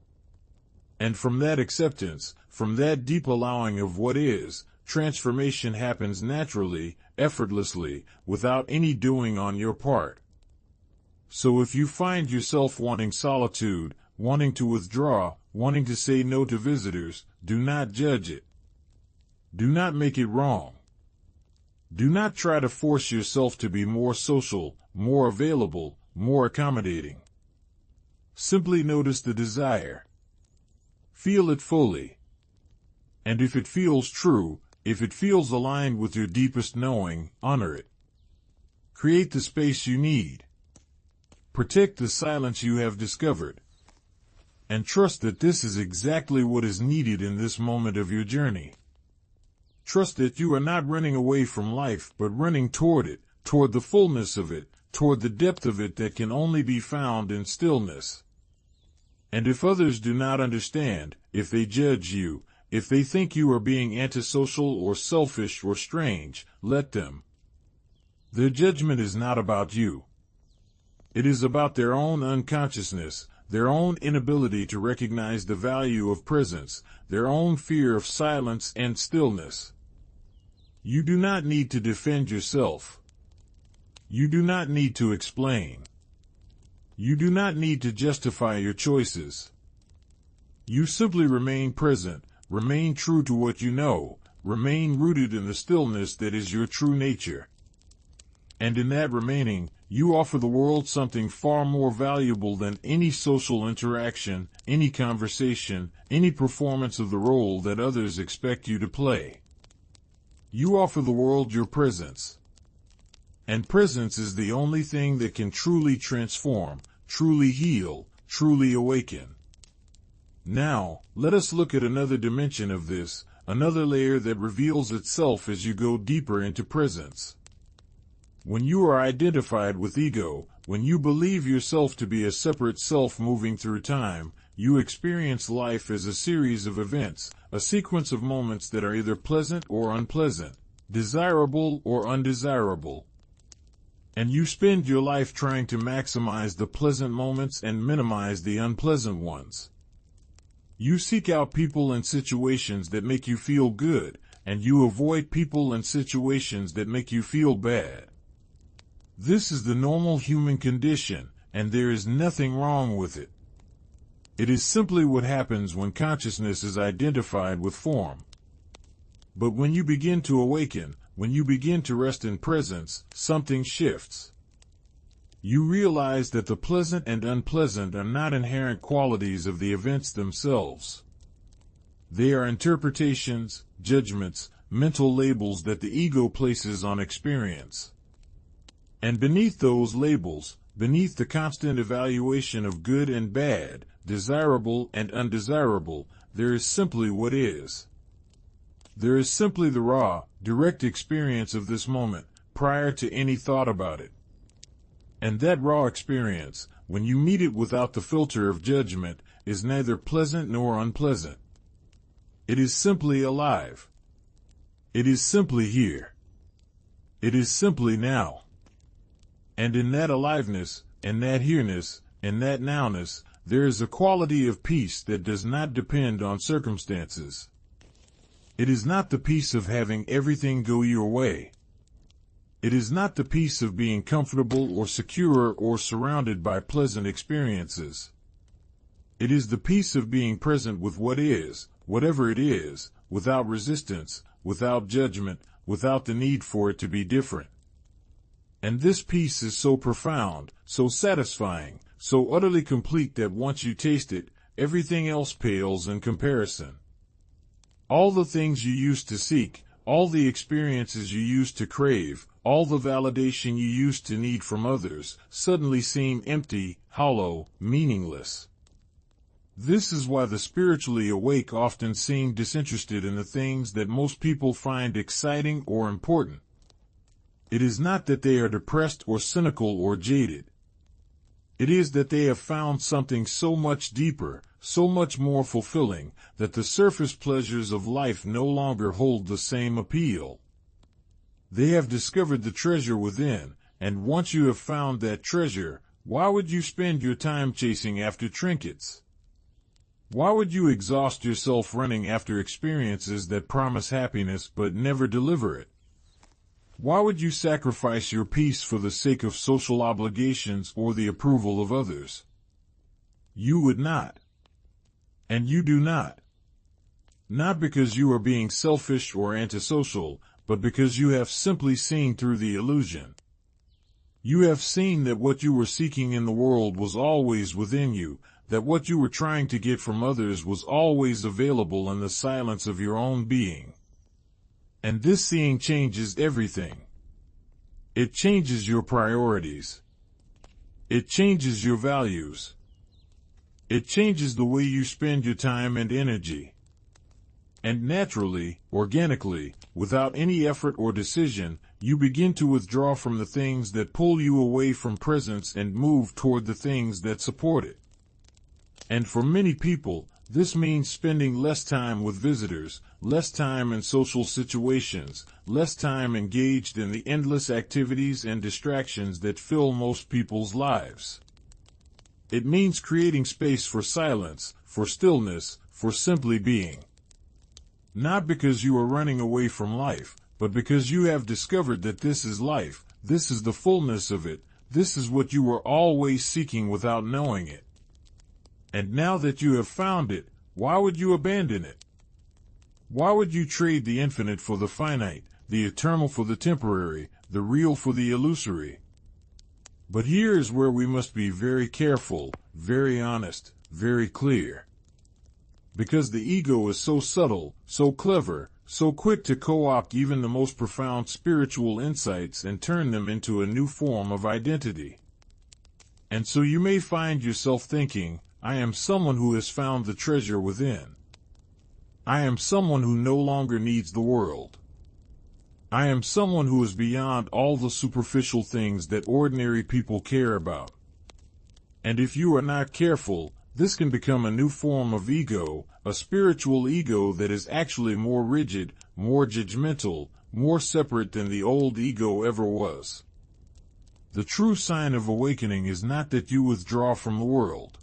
And from that acceptance, from that deep allowing of what is, transformation happens naturally, effortlessly, without any doing on your part. So if you find yourself wanting solitude, wanting to withdraw, wanting to say no to visitors, do not judge it. Do not make it wrong. Do not try to force yourself to be more social, more available, more accommodating. Simply notice the desire. Feel it fully. And if it feels true, if it feels aligned with your deepest knowing, honor it. Create the space you need. Protect the silence you have discovered. And trust that this is exactly what is needed in this moment of your journey. Trust that you are not running away from life, but running toward it, toward the fullness of it, toward the depth of it that can only be found in stillness. And if others do not understand, if they judge you, if they think you are being antisocial or selfish or strange, let them. Their judgment is not about you. It is about their own unconsciousness, their own inability to recognize the value of presence, their own fear of silence and stillness. You do not need to defend yourself. You do not need to explain. You do not need to justify your choices. You simply remain present, remain true to what you know, remain rooted in the stillness that is your true nature. And in that remaining, you offer the world something far more valuable than any social interaction, any conversation, any performance of the role that others expect you to play. You offer the world your presence. And presence is the only thing that can truly transform, truly heal, truly awaken. Now, let us look at another dimension of this, another layer that reveals itself as you go deeper into presence. When you are identified with ego, when you believe yourself to be a separate self moving through time, you experience life as a series of events, a sequence of moments that are either pleasant or unpleasant, desirable or undesirable. And you spend your life trying to maximize the pleasant moments and minimize the unpleasant ones. You seek out people and situations that make you feel good, and you avoid people and situations that make you feel bad. This is the normal human condition, and there is nothing wrong with it. It is simply what happens when consciousness is identified with form. But when you begin to awaken, when you begin to rest in presence, something shifts. You realize that the pleasant and unpleasant are not inherent qualities of the events themselves. They are interpretations, judgments, mental labels that the ego places on experience. And beneath those labels, beneath the constant evaluation of good and bad, desirable and undesirable, there is simply what is. There is simply the raw, direct experience of this moment, prior to any thought about it. And that raw experience, when you meet it without the filter of judgment, is neither pleasant nor unpleasant. It is simply alive. It is simply here. It is simply now. And in that aliveness, and that here-ness, and that now-ness, there is a quality of peace that does not depend on circumstances. It is not the peace of having everything go your way. It is not the peace of being comfortable or secure or surrounded by pleasant experiences. It is the peace of being present with what is, whatever it is, without resistance, without judgment, without the need for it to be different. And this peace is so profound, so satisfying, so utterly complete that once you taste it, everything else pales in comparison. All the things you used to seek, all the experiences you used to crave, all the validation you used to need from others, suddenly seem empty, hollow, meaningless. This is why the spiritually awake often seem disinterested in the things that most people find exciting or important. It is not that they are depressed or cynical or jaded. It is that they have found something so much deeper, so much more fulfilling, that the surface pleasures of life no longer hold the same appeal. They have discovered the treasure within, and once you have found that treasure, why would you spend your time chasing after trinkets? Why would you exhaust yourself running after experiences that promise happiness but never deliver it? Why would you sacrifice your peace for the sake of social obligations or the approval of others? You would not. And you do not. Not because you are being selfish or antisocial, but because you have simply seen through the illusion. You have seen that what you were seeking in the world was always within you, that what you were trying to get from others was always available in the silence of your own being. And this seeing changes everything. It changes your priorities. It changes your values. It changes the way you spend your time and energy. And naturally, organically, without any effort or decision, you begin to withdraw from the things that pull you away from presence and move toward the things that support it. And for many people, this means spending less time with visitors, less time in social situations, less time engaged in the endless activities and distractions that fill most people's lives. It means creating space for silence, for stillness, for simply being. Not because you are running away from life, but because you have discovered that this is life, this is the fullness of it, this is what you were always seeking without knowing it. And now that you have found it, why would you abandon it? Why would you trade the infinite for the finite, the eternal for the temporary, the real for the illusory? But here is where we must be very careful, very honest, very clear. Because the ego is so subtle, so clever, so quick to co-opt even the most profound spiritual insights and turn them into a new form of identity. And so you may find yourself thinking, I am someone who has found the treasure within. I am someone who no longer needs the world. I am someone who is beyond all the superficial things that ordinary people care about. And if you are not careful, this can become a new form of ego, a spiritual ego that is actually more rigid, more judgmental, more separate than the old ego ever was. The true sign of awakening is not that you withdraw from the world.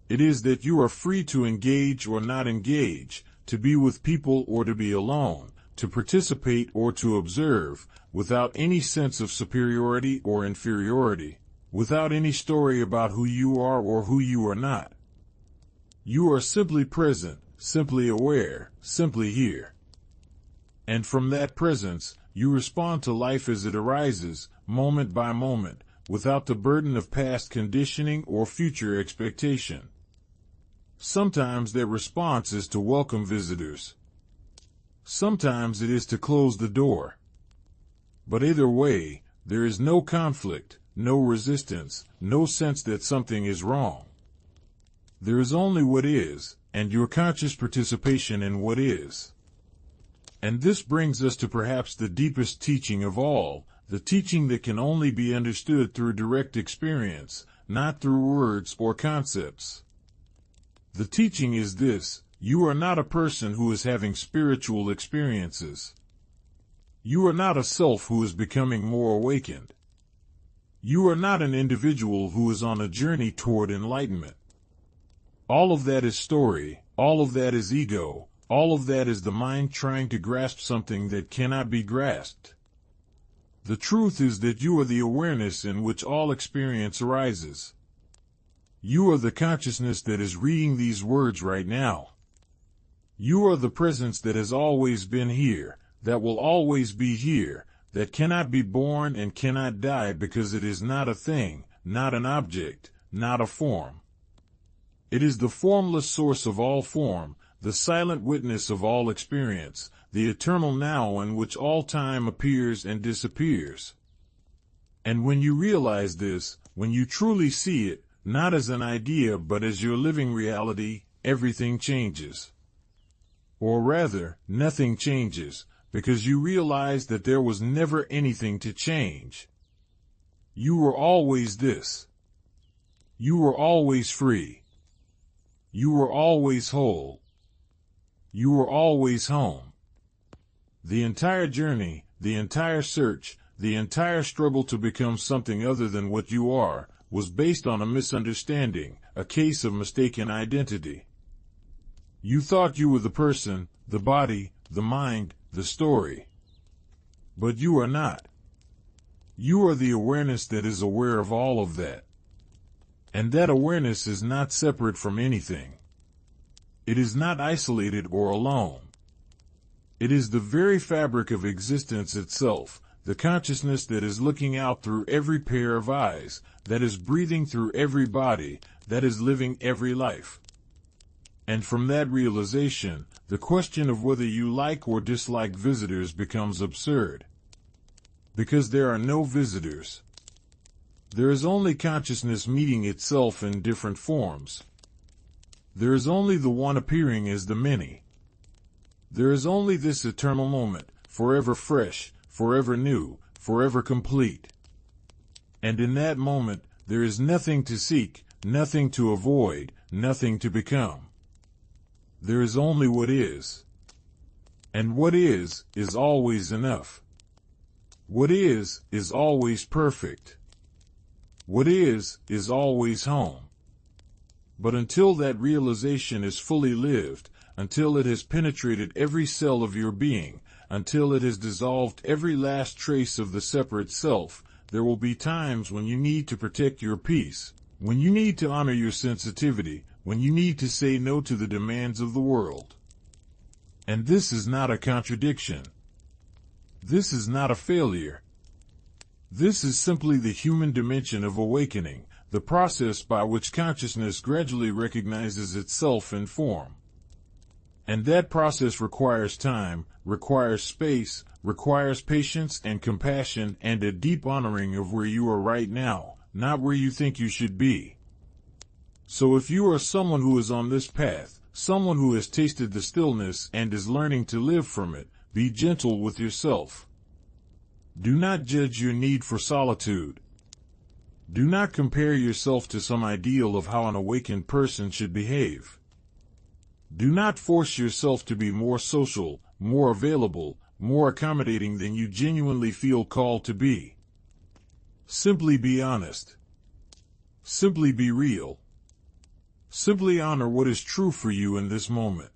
It is that you are free to engage or not engage, to be with people or to be alone, to participate or to observe, without any sense of superiority or inferiority, without any story about who you are or who you are not. You are simply present, simply aware, simply here. And from that presence, you respond to life as it arises, moment by moment, without the burden of past conditioning or future expectation. Sometimes their response is to welcome visitors. Sometimes it is to close the door. But either way, there is no conflict, no resistance, no sense that something is wrong. There is only what is, and your conscious participation in what is. And this brings us to perhaps the deepest teaching of all, the teaching that can only be understood through direct experience, not through words or concepts. The teaching is this: you are not a person who is having spiritual experiences. You are not a self who is becoming more awakened. You are not an individual who is on a journey toward enlightenment. All of that is story, all of that is ego, all of that is the mind trying to grasp something that cannot be grasped. The truth is that you are the awareness in which all experience arises. You are the consciousness that is reading these words right now. You are the presence that has always been here, that will always be here, that cannot be born and cannot die because it is not a thing, not an object, not a form. It is the formless source of all form, the silent witness of all experience, the eternal now in which all time appears and disappears. And when you realize this, when you truly see it, not as an idea but as your living reality, everything changes. Or rather, nothing changes, because you realize that there was never anything to change. You were always this. You were always free. You were always whole. You were always home. The entire journey, the entire search, the entire struggle to become something other than what you are, was based on a misunderstanding, a case of mistaken identity. You thought you were the person, the body, the mind, the story. But you are not. You are the awareness that is aware of all of that. And that awareness is not separate from anything. It is not isolated or alone. It is the very fabric of existence itself, the consciousness that is looking out through every pair of eyes, that is breathing through every body, that is living every life. And from that realization, the question of whether you like or dislike visitors becomes absurd. Because there are no visitors. There is only consciousness meeting itself in different forms. There is only the one appearing as the many. There is only this eternal moment, forever fresh, forever new, forever complete. And in that moment, there is nothing to seek, nothing to avoid, nothing to become. There is only what is. And what is always enough. What is always perfect. What is always home. But until that realization is fully lived, until it has penetrated every cell of your being, until it has dissolved every last trace of the separate self, there will be times when you need to protect your peace, when you need to honor your sensitivity, when you need to say no to the demands of the world. And this is not a contradiction. This is not a failure. This is simply the human dimension of awakening, the process by which consciousness gradually recognizes itself in form. And that process requires time, requires space, requires patience and compassion and a deep honoring of where you are right now, not where you think you should be. So if you are someone who is on this path, someone who has tasted the stillness and is learning to live from it, be gentle with yourself. Do not judge your need for solitude. Do not compare yourself to some ideal of how an awakened person should behave. Do not force yourself to be more social, more available, more accommodating than you genuinely feel called to be. Simply be honest. Simply be real. Simply honor what is true for you in this moment.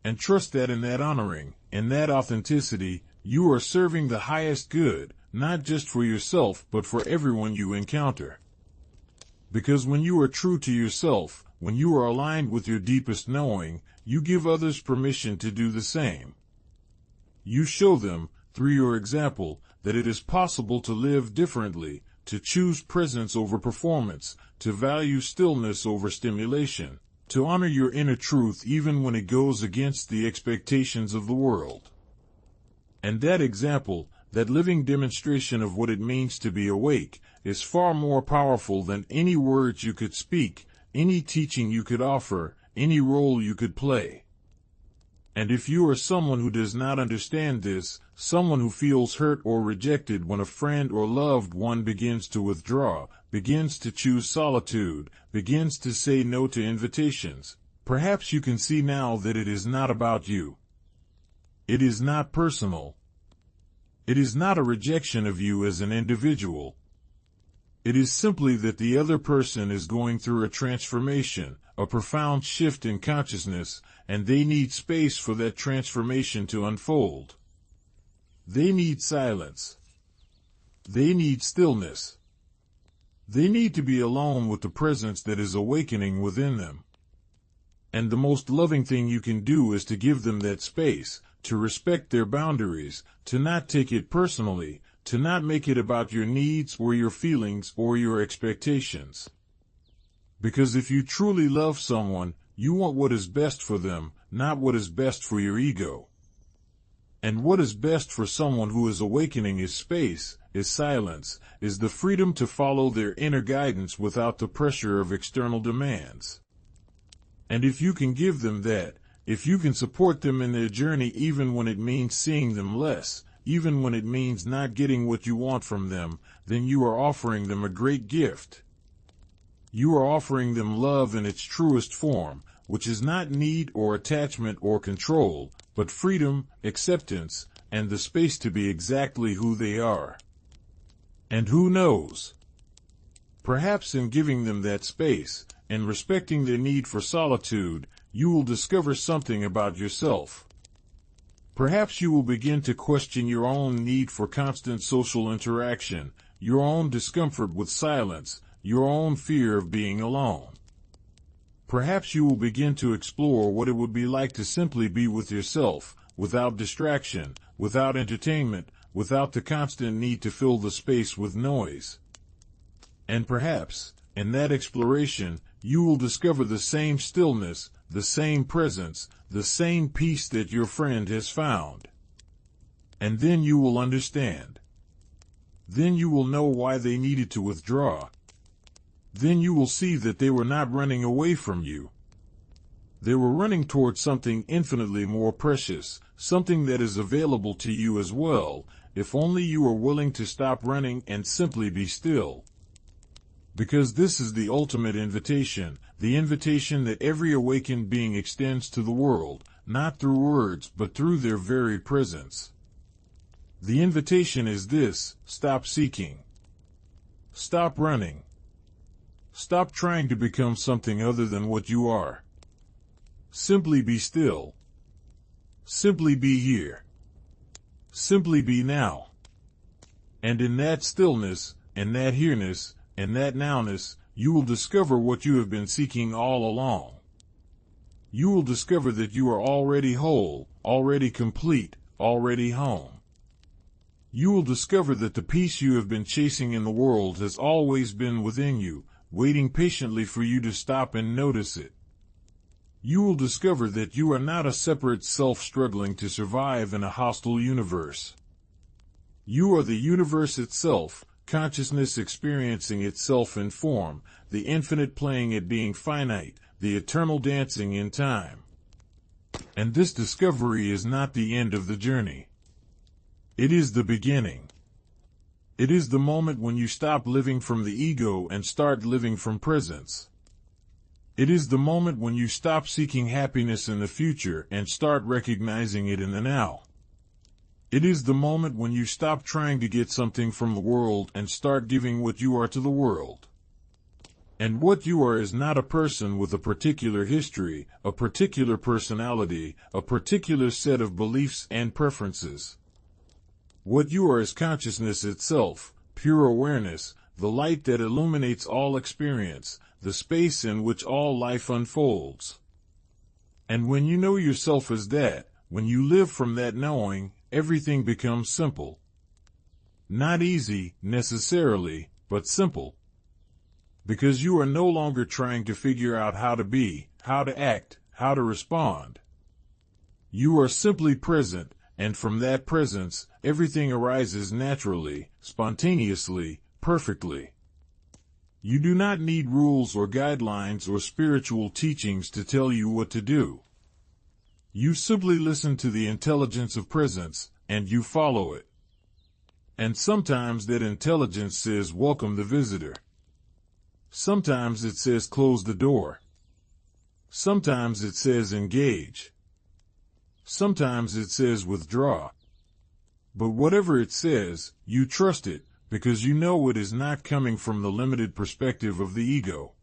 And trust that in that honoring, in that authenticity, you are serving the highest good, not just for yourself but for everyone you encounter. Because when you are true to yourself, when you are aligned with your deepest knowing, you give others permission to do the same. You show them, through your example, that it is possible to live differently, to choose presence over performance, to value stillness over stimulation. to honor your inner truth even when it goes against the expectations of the world. And that example, that living demonstration of what it means to be awake, is far more powerful than any words you could speak, any teaching you could offer, any role you could play. And if you are someone who does not understand this, someone who feels hurt or rejected when a friend or loved one begins to withdraw, begins to choose solitude, begins to say no to invitations, perhaps you can see now that it is not about you. It is not personal. It is not a rejection of you as an individual. It is simply that the other person is going through a transformation, a profound shift in consciousness, and they need space for that transformation to unfold. They need silence. They need stillness. They need to be alone with the presence that is awakening within them. And the most loving thing you can do is to give them that space, to respect their boundaries, to not take it personally, to not make it about your needs or your feelings or your expectations. Because if you truly love someone, you want what is best for them, not what is best for your ego. And what is best for someone who is awakening is space, is silence, is the freedom to follow their inner guidance without the pressure of external demands. And if you can give them that, if you can support them in their journey even when it means seeing them less, even when it means not getting what you want from them, then you are offering them a great gift. You are offering them love in its truest form, which is not need or attachment or control, but freedom, acceptance, and the space to be exactly who they are. And who knows? Perhaps in giving them that space, and respecting their need for solitude, you will discover something about yourself. Perhaps you will begin to question your own need for constant social interaction, your own discomfort with silence, your own fear of being alone. Perhaps you will begin to explore what it would be like to simply be with yourself, without distraction, without entertainment, without the constant need to fill the space with noise. And perhaps, in that exploration, you will discover the same stillness, the same presence, the same peace that your friend has found. And then you will understand. Then you will know why they needed to withdraw. Then you will see that they were not running away from you. They were running towards something infinitely more precious, something that is available to you as well, if only you are willing to stop running and simply be still. Because this is the ultimate invitation, the invitation that every awakened being extends to the world, not through words but through their very presence. The invitation is this: stop seeking. Stop running. Stop trying to become something other than what you are. Simply be still. Simply be here. Simply be now. And in that stillness, and that here-ness, and that nowness, you will discover what you have been seeking all along. You will discover that you are already whole, already complete, already home. You will discover that the peace you have been chasing in the world has always been within you, waiting patiently for you to stop and notice it. You will discover that you are not a separate self struggling to survive in a hostile universe. You are the universe itself, consciousness experiencing itself in form, the infinite playing at being finite, the eternal dancing in time. And this discovery is not the end of the journey. It is the beginning. It is the moment when you stop living from the ego and start living from presence. It is the moment when you stop seeking happiness in the future and start recognizing it in the now. It is the moment when you stop trying to get something from the world and start giving what you are to the world. And what you are is not a person with a particular history, a particular personality, a particular set of beliefs and preferences. What you are is consciousness itself, pure awareness, the light that illuminates all experience, the space in which all life unfolds. And when you know yourself as that, when you live from that knowing, everything becomes simple. Not easy, necessarily, but simple. Because you are no longer trying to figure out how to be, how to act, how to respond. You are simply present, and from that presence, everything arises naturally, spontaneously, perfectly. You do not need rules or guidelines or spiritual teachings to tell you what to do. You simply listen to the intelligence of presence, and you follow it. And sometimes that intelligence says, welcome the visitor. Sometimes it says, close the door. Sometimes it says, engage. Sometimes it says, withdraw. But whatever it says, you trust it, because you know it is not coming from the limited perspective of the ego.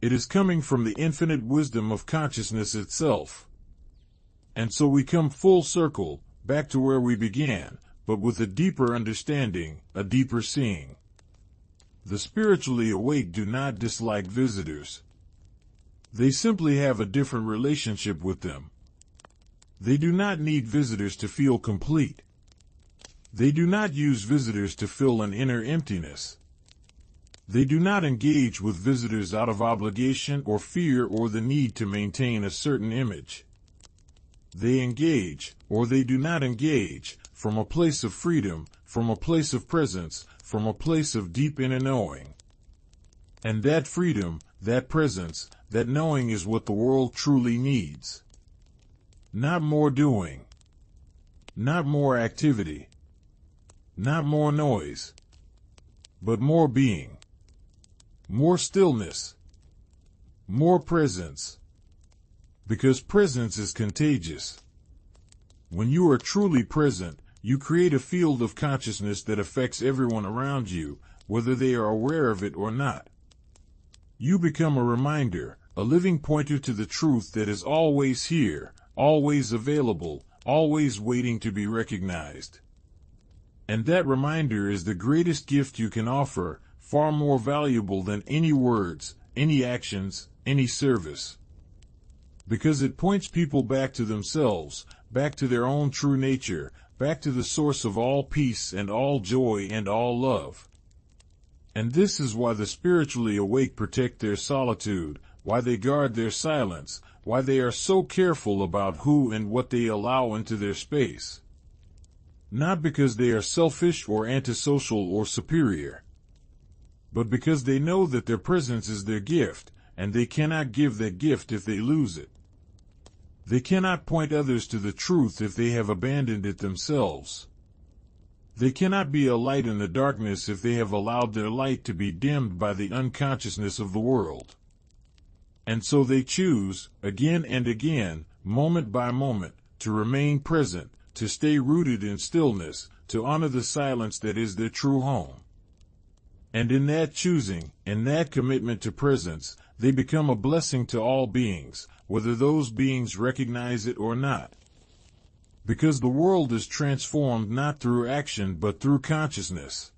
It is coming from the infinite wisdom of consciousness itself. And so we come full circle, back to where we began, but with a deeper understanding, a deeper seeing. The spiritually awake do not dislike visitors. They simply have a different relationship with them. They do not need visitors to feel complete. They do not use visitors to fill an inner emptiness. They do not engage with visitors out of obligation or fear or the need to maintain a certain image. They engage, or they do not engage, from a place of freedom, from a place of presence, from a place of deep inner knowing. And that freedom, that presence, that knowing is what the world truly needs. Not more doing. Not more activity. Not more noise. But more being. More stillness. More presence. Because presence is contagious. When you are truly present, you create a field of consciousness that affects everyone around you, whether they are aware of it or not. You become a reminder, a living pointer to the truth that is always here, always available, always waiting to be recognized. And that reminder is the greatest gift you can offer, far more valuable than any words, any actions, any service. Because it points people back to themselves, back to their own true nature, back to the source of all peace and all joy and all love. And this is why the spiritually awake protect their solitude, why they guard their silence, why they are so careful about who and what they allow into their space. Not because they are selfish or antisocial or superior, but because they know that their presence is their gift, and they cannot give that gift if they lose it. They cannot point others to the truth if they have abandoned it themselves. They cannot be a light in the darkness if they have allowed their light to be dimmed by the unconsciousness of the world. And so they choose, again and again, moment by moment, to remain present, to stay rooted in stillness, to honor the silence that is their true home. And in that choosing, in that commitment to presence, they become a blessing to all beings, whether those beings recognize it or not. Because the world is transformed not through action but through consciousness.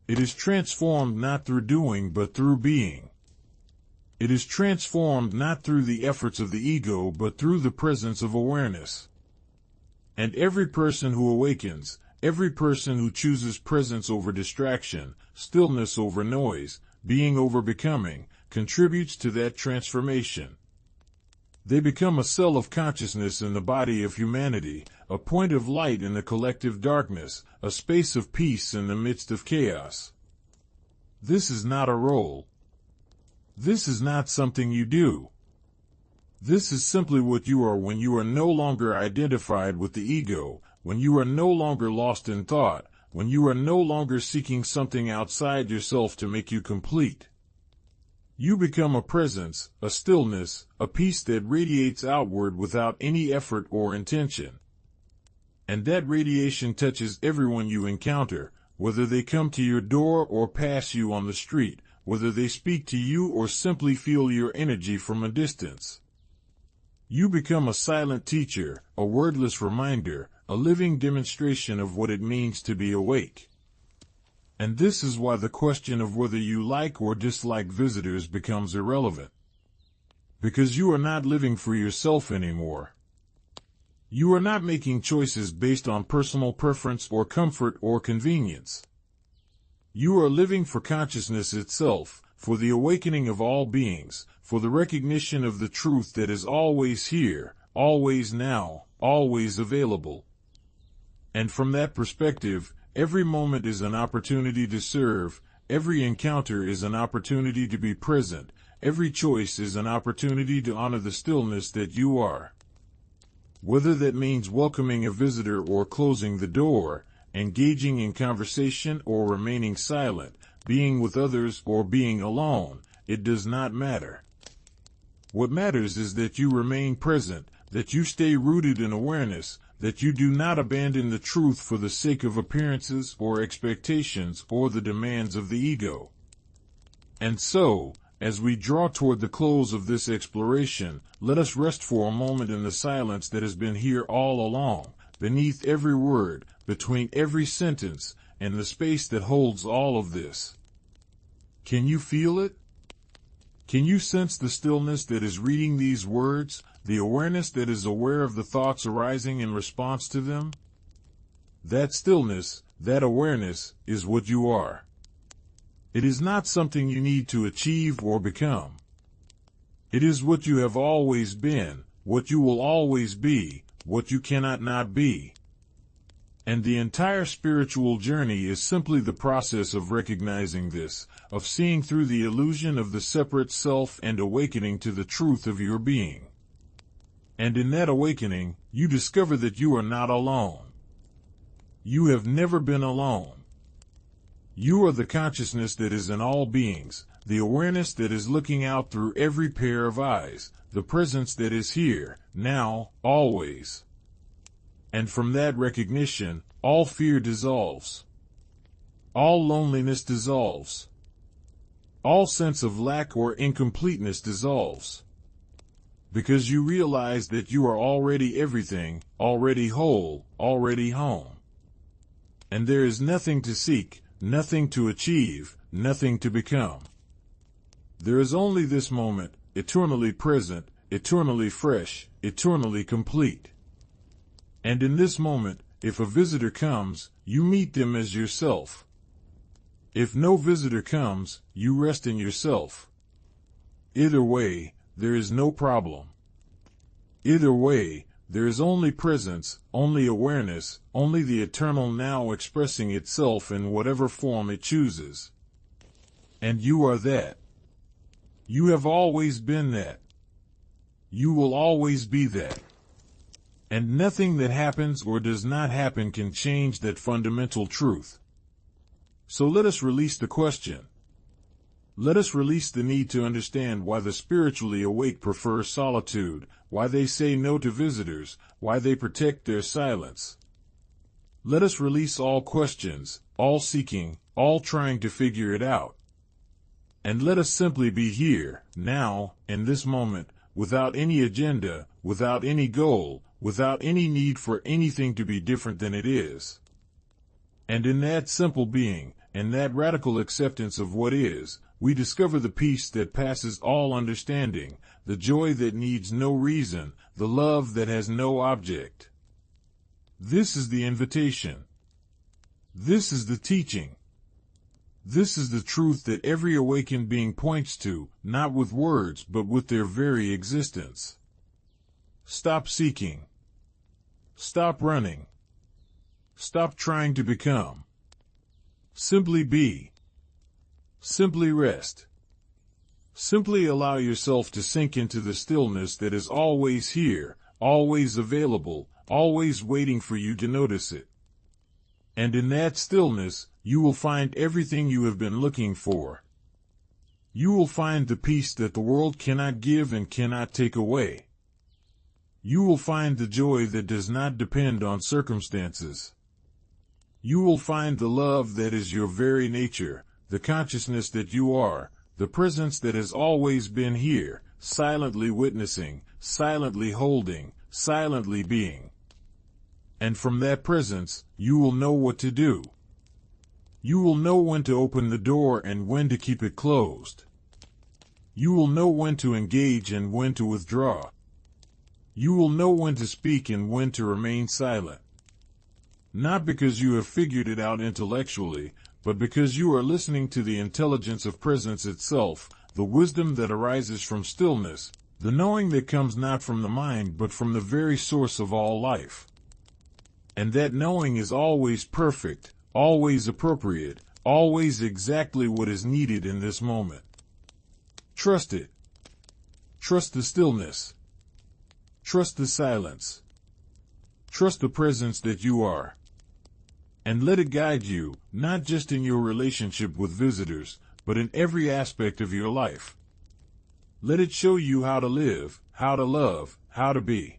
It is transformed not through doing but through being. It is transformed not through the efforts of the ego but through the presence of awareness. And every person who awakens, every person who chooses presence over distraction, stillness over noise, being over becoming, contributes to that transformation. They become a cell of consciousness in the body of humanity, a point of light in the collective darkness, a space of peace in the midst of chaos. This is not a role. This is not something you do. This is simply what you are when you are no longer identified with the ego, when you are no longer lost in thought, when you are no longer seeking something outside yourself to make you complete. You become a presence, a stillness, a peace that radiates outward without any effort or intention. And that radiation touches everyone you encounter, whether they come to your door or pass you on the street, whether they speak to you or simply feel your energy from a distance. You become a silent teacher, a wordless reminder, a living demonstration of what it means to be awake. And this is why the question of whether you like or dislike visitors becomes irrelevant. Because you are not living for yourself anymore. You are not making choices based on personal preference or comfort or convenience. You are living for consciousness itself, for the awakening of all beings, for the recognition of the truth that is always here, always now, always available. And from that perspective, every moment is an opportunity to serve, every encounter is an opportunity to be present, every choice is an opportunity to honor the stillness that you are. Whether that means welcoming a visitor or closing the door, engaging in conversation or remaining silent, being with others or being alone, it does not matter. What matters is that you remain present, that you stay rooted in awareness, that you do not abandon the truth for the sake of appearances or expectations or the demands of the ego. And so, as we draw toward the close of this exploration, let us rest for a moment in the silence that has been here all along, beneath every word, between every sentence, and the space that holds all of this. Can you feel it? Can you sense the stillness that is reading these words, the awareness that is aware of the thoughts arising in response to them? That stillness, that awareness, is what you are. It is not something you need to achieve or become. It is what you have always been, what you will always be, what you cannot not be. And the entire spiritual journey is simply the process of recognizing this, of seeing through the illusion of the separate self and awakening to the truth of your being. And in that awakening, you discover that you are not alone. You have never been alone. You are the consciousness that is in all beings, the awareness that is looking out through every pair of eyes, the presence that is here, now, always. And from that recognition, all fear dissolves. All loneliness dissolves. All sense of lack or incompleteness dissolves. Because you realize that you are already everything, already whole, already home. And there is nothing to seek, nothing to achieve, nothing to become. There is only this moment, eternally present, eternally fresh, eternally complete. And in this moment, if a visitor comes, you meet them as yourself. If no visitor comes, you rest in yourself. Either way, there is no problem. Either way, there is only presence, only awareness, only the eternal now expressing itself in whatever form it chooses. And you are that. You have always been that. You will always be that. And nothing that happens or does not happen can change that fundamental truth. So let us release the question. Let us release the need to understand why the spiritually awake prefer solitude, why they say no to visitors, why they protect their silence. Let us release all questions, all seeking, all trying to figure it out. And let us simply be here, now, in this moment, without any agenda, without any goal, without any need for anything to be different than it is. And in that simple being, in that radical acceptance of what is, we discover the peace that passes all understanding, the joy that needs no reason, the love that has no object. This is the invitation. This is the teaching. This is the truth that every awakened being points to, not with words but with their very existence. Stop seeking. Stop running. Stop trying to become. Simply be. Simply rest. Simply allow yourself to sink into the stillness that is always here, always available, always waiting for you to notice it. And in that stillness, you will find everything you have been looking for. You will find the peace that the world cannot give and cannot take away. You will find the joy that does not depend on circumstances. You will find the love that is your very nature, the consciousness that you are, the presence that has always been here, silently witnessing, silently holding, silently being. And from that presence, you will know what to do. You will know when to open the door and when to keep it closed. You will know when to engage and when to withdraw. You will know when to speak and when to remain silent. Not because you have figured it out intellectually, but because you are listening to the intelligence of presence itself, the wisdom that arises from stillness, the knowing that comes not from the mind but from the very source of all life. And that knowing is always perfect, always appropriate, always exactly what is needed in this moment. Trust it. Trust the stillness. Trust the silence. Trust the presence that you are. And let it guide you, not just in your relationship with visitors, but in every aspect of your life. Let it show you how to live, how to love, how to be.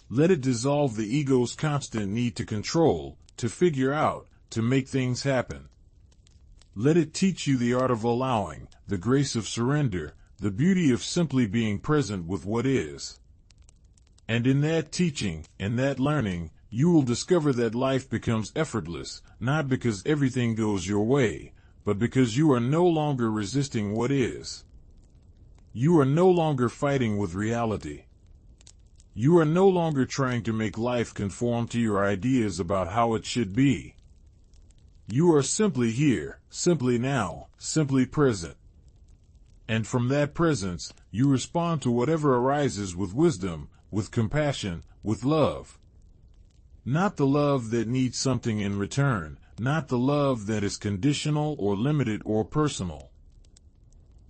Let it dissolve the ego's constant need to control, to figure out, to make things happen. Let it teach you the art of allowing, the grace of surrender, the beauty of simply being present with what is. And in that teaching, in that learning, you will discover that life becomes effortless, not because everything goes your way, but because you are no longer resisting what is. You are no longer fighting with reality. You are no longer trying to make life conform to your ideas about how it should be. You are simply here, simply now, simply present. And from that presence, you respond to whatever arises with wisdom, with compassion, with love. Not the love that needs something in return, not the love that is conditional or limited or personal,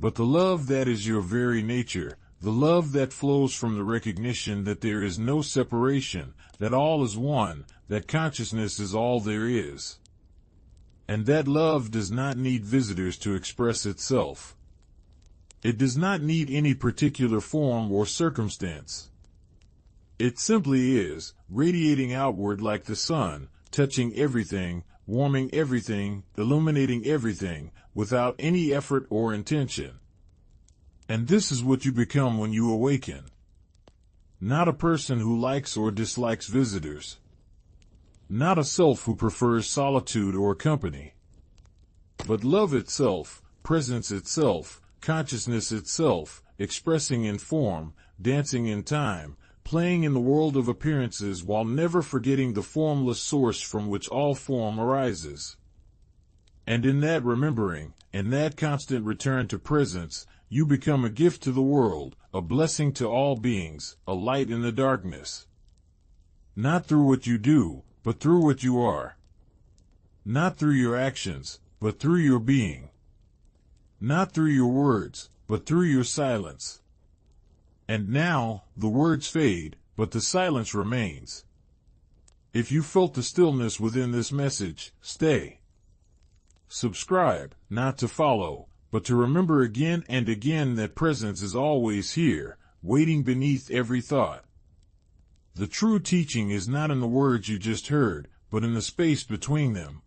but the love that is your very nature, the love that flows from the recognition that there is no separation, that all is one, that consciousness is all there is. And that love does not need visitors to express itself. It does not need any particular form or circumstance. It simply is, radiating outward like the sun, touching everything, warming everything, illuminating everything, without any effort or intention. And this is what you become when you awaken. Not a person who likes or dislikes visitors. Not a self who prefers solitude or company. But love itself, presence itself, consciousness itself, expressing in form, dancing in time, playing in the world of appearances while never forgetting the formless source from which all form arises. And in that remembering, in that constant return to presence, you become a gift to the world, a blessing to all beings, a light in the darkness. Not through what you do, but through what you are. Not through your actions, but through your being. Not through your words, but through your silence. And now, the words fade, but the silence remains. If you felt the stillness within this message, stay. Subscribe, not to follow, but to remember again and again that presence is always here, waiting beneath every thought. The true teaching is not in the words you just heard, but in the space between them.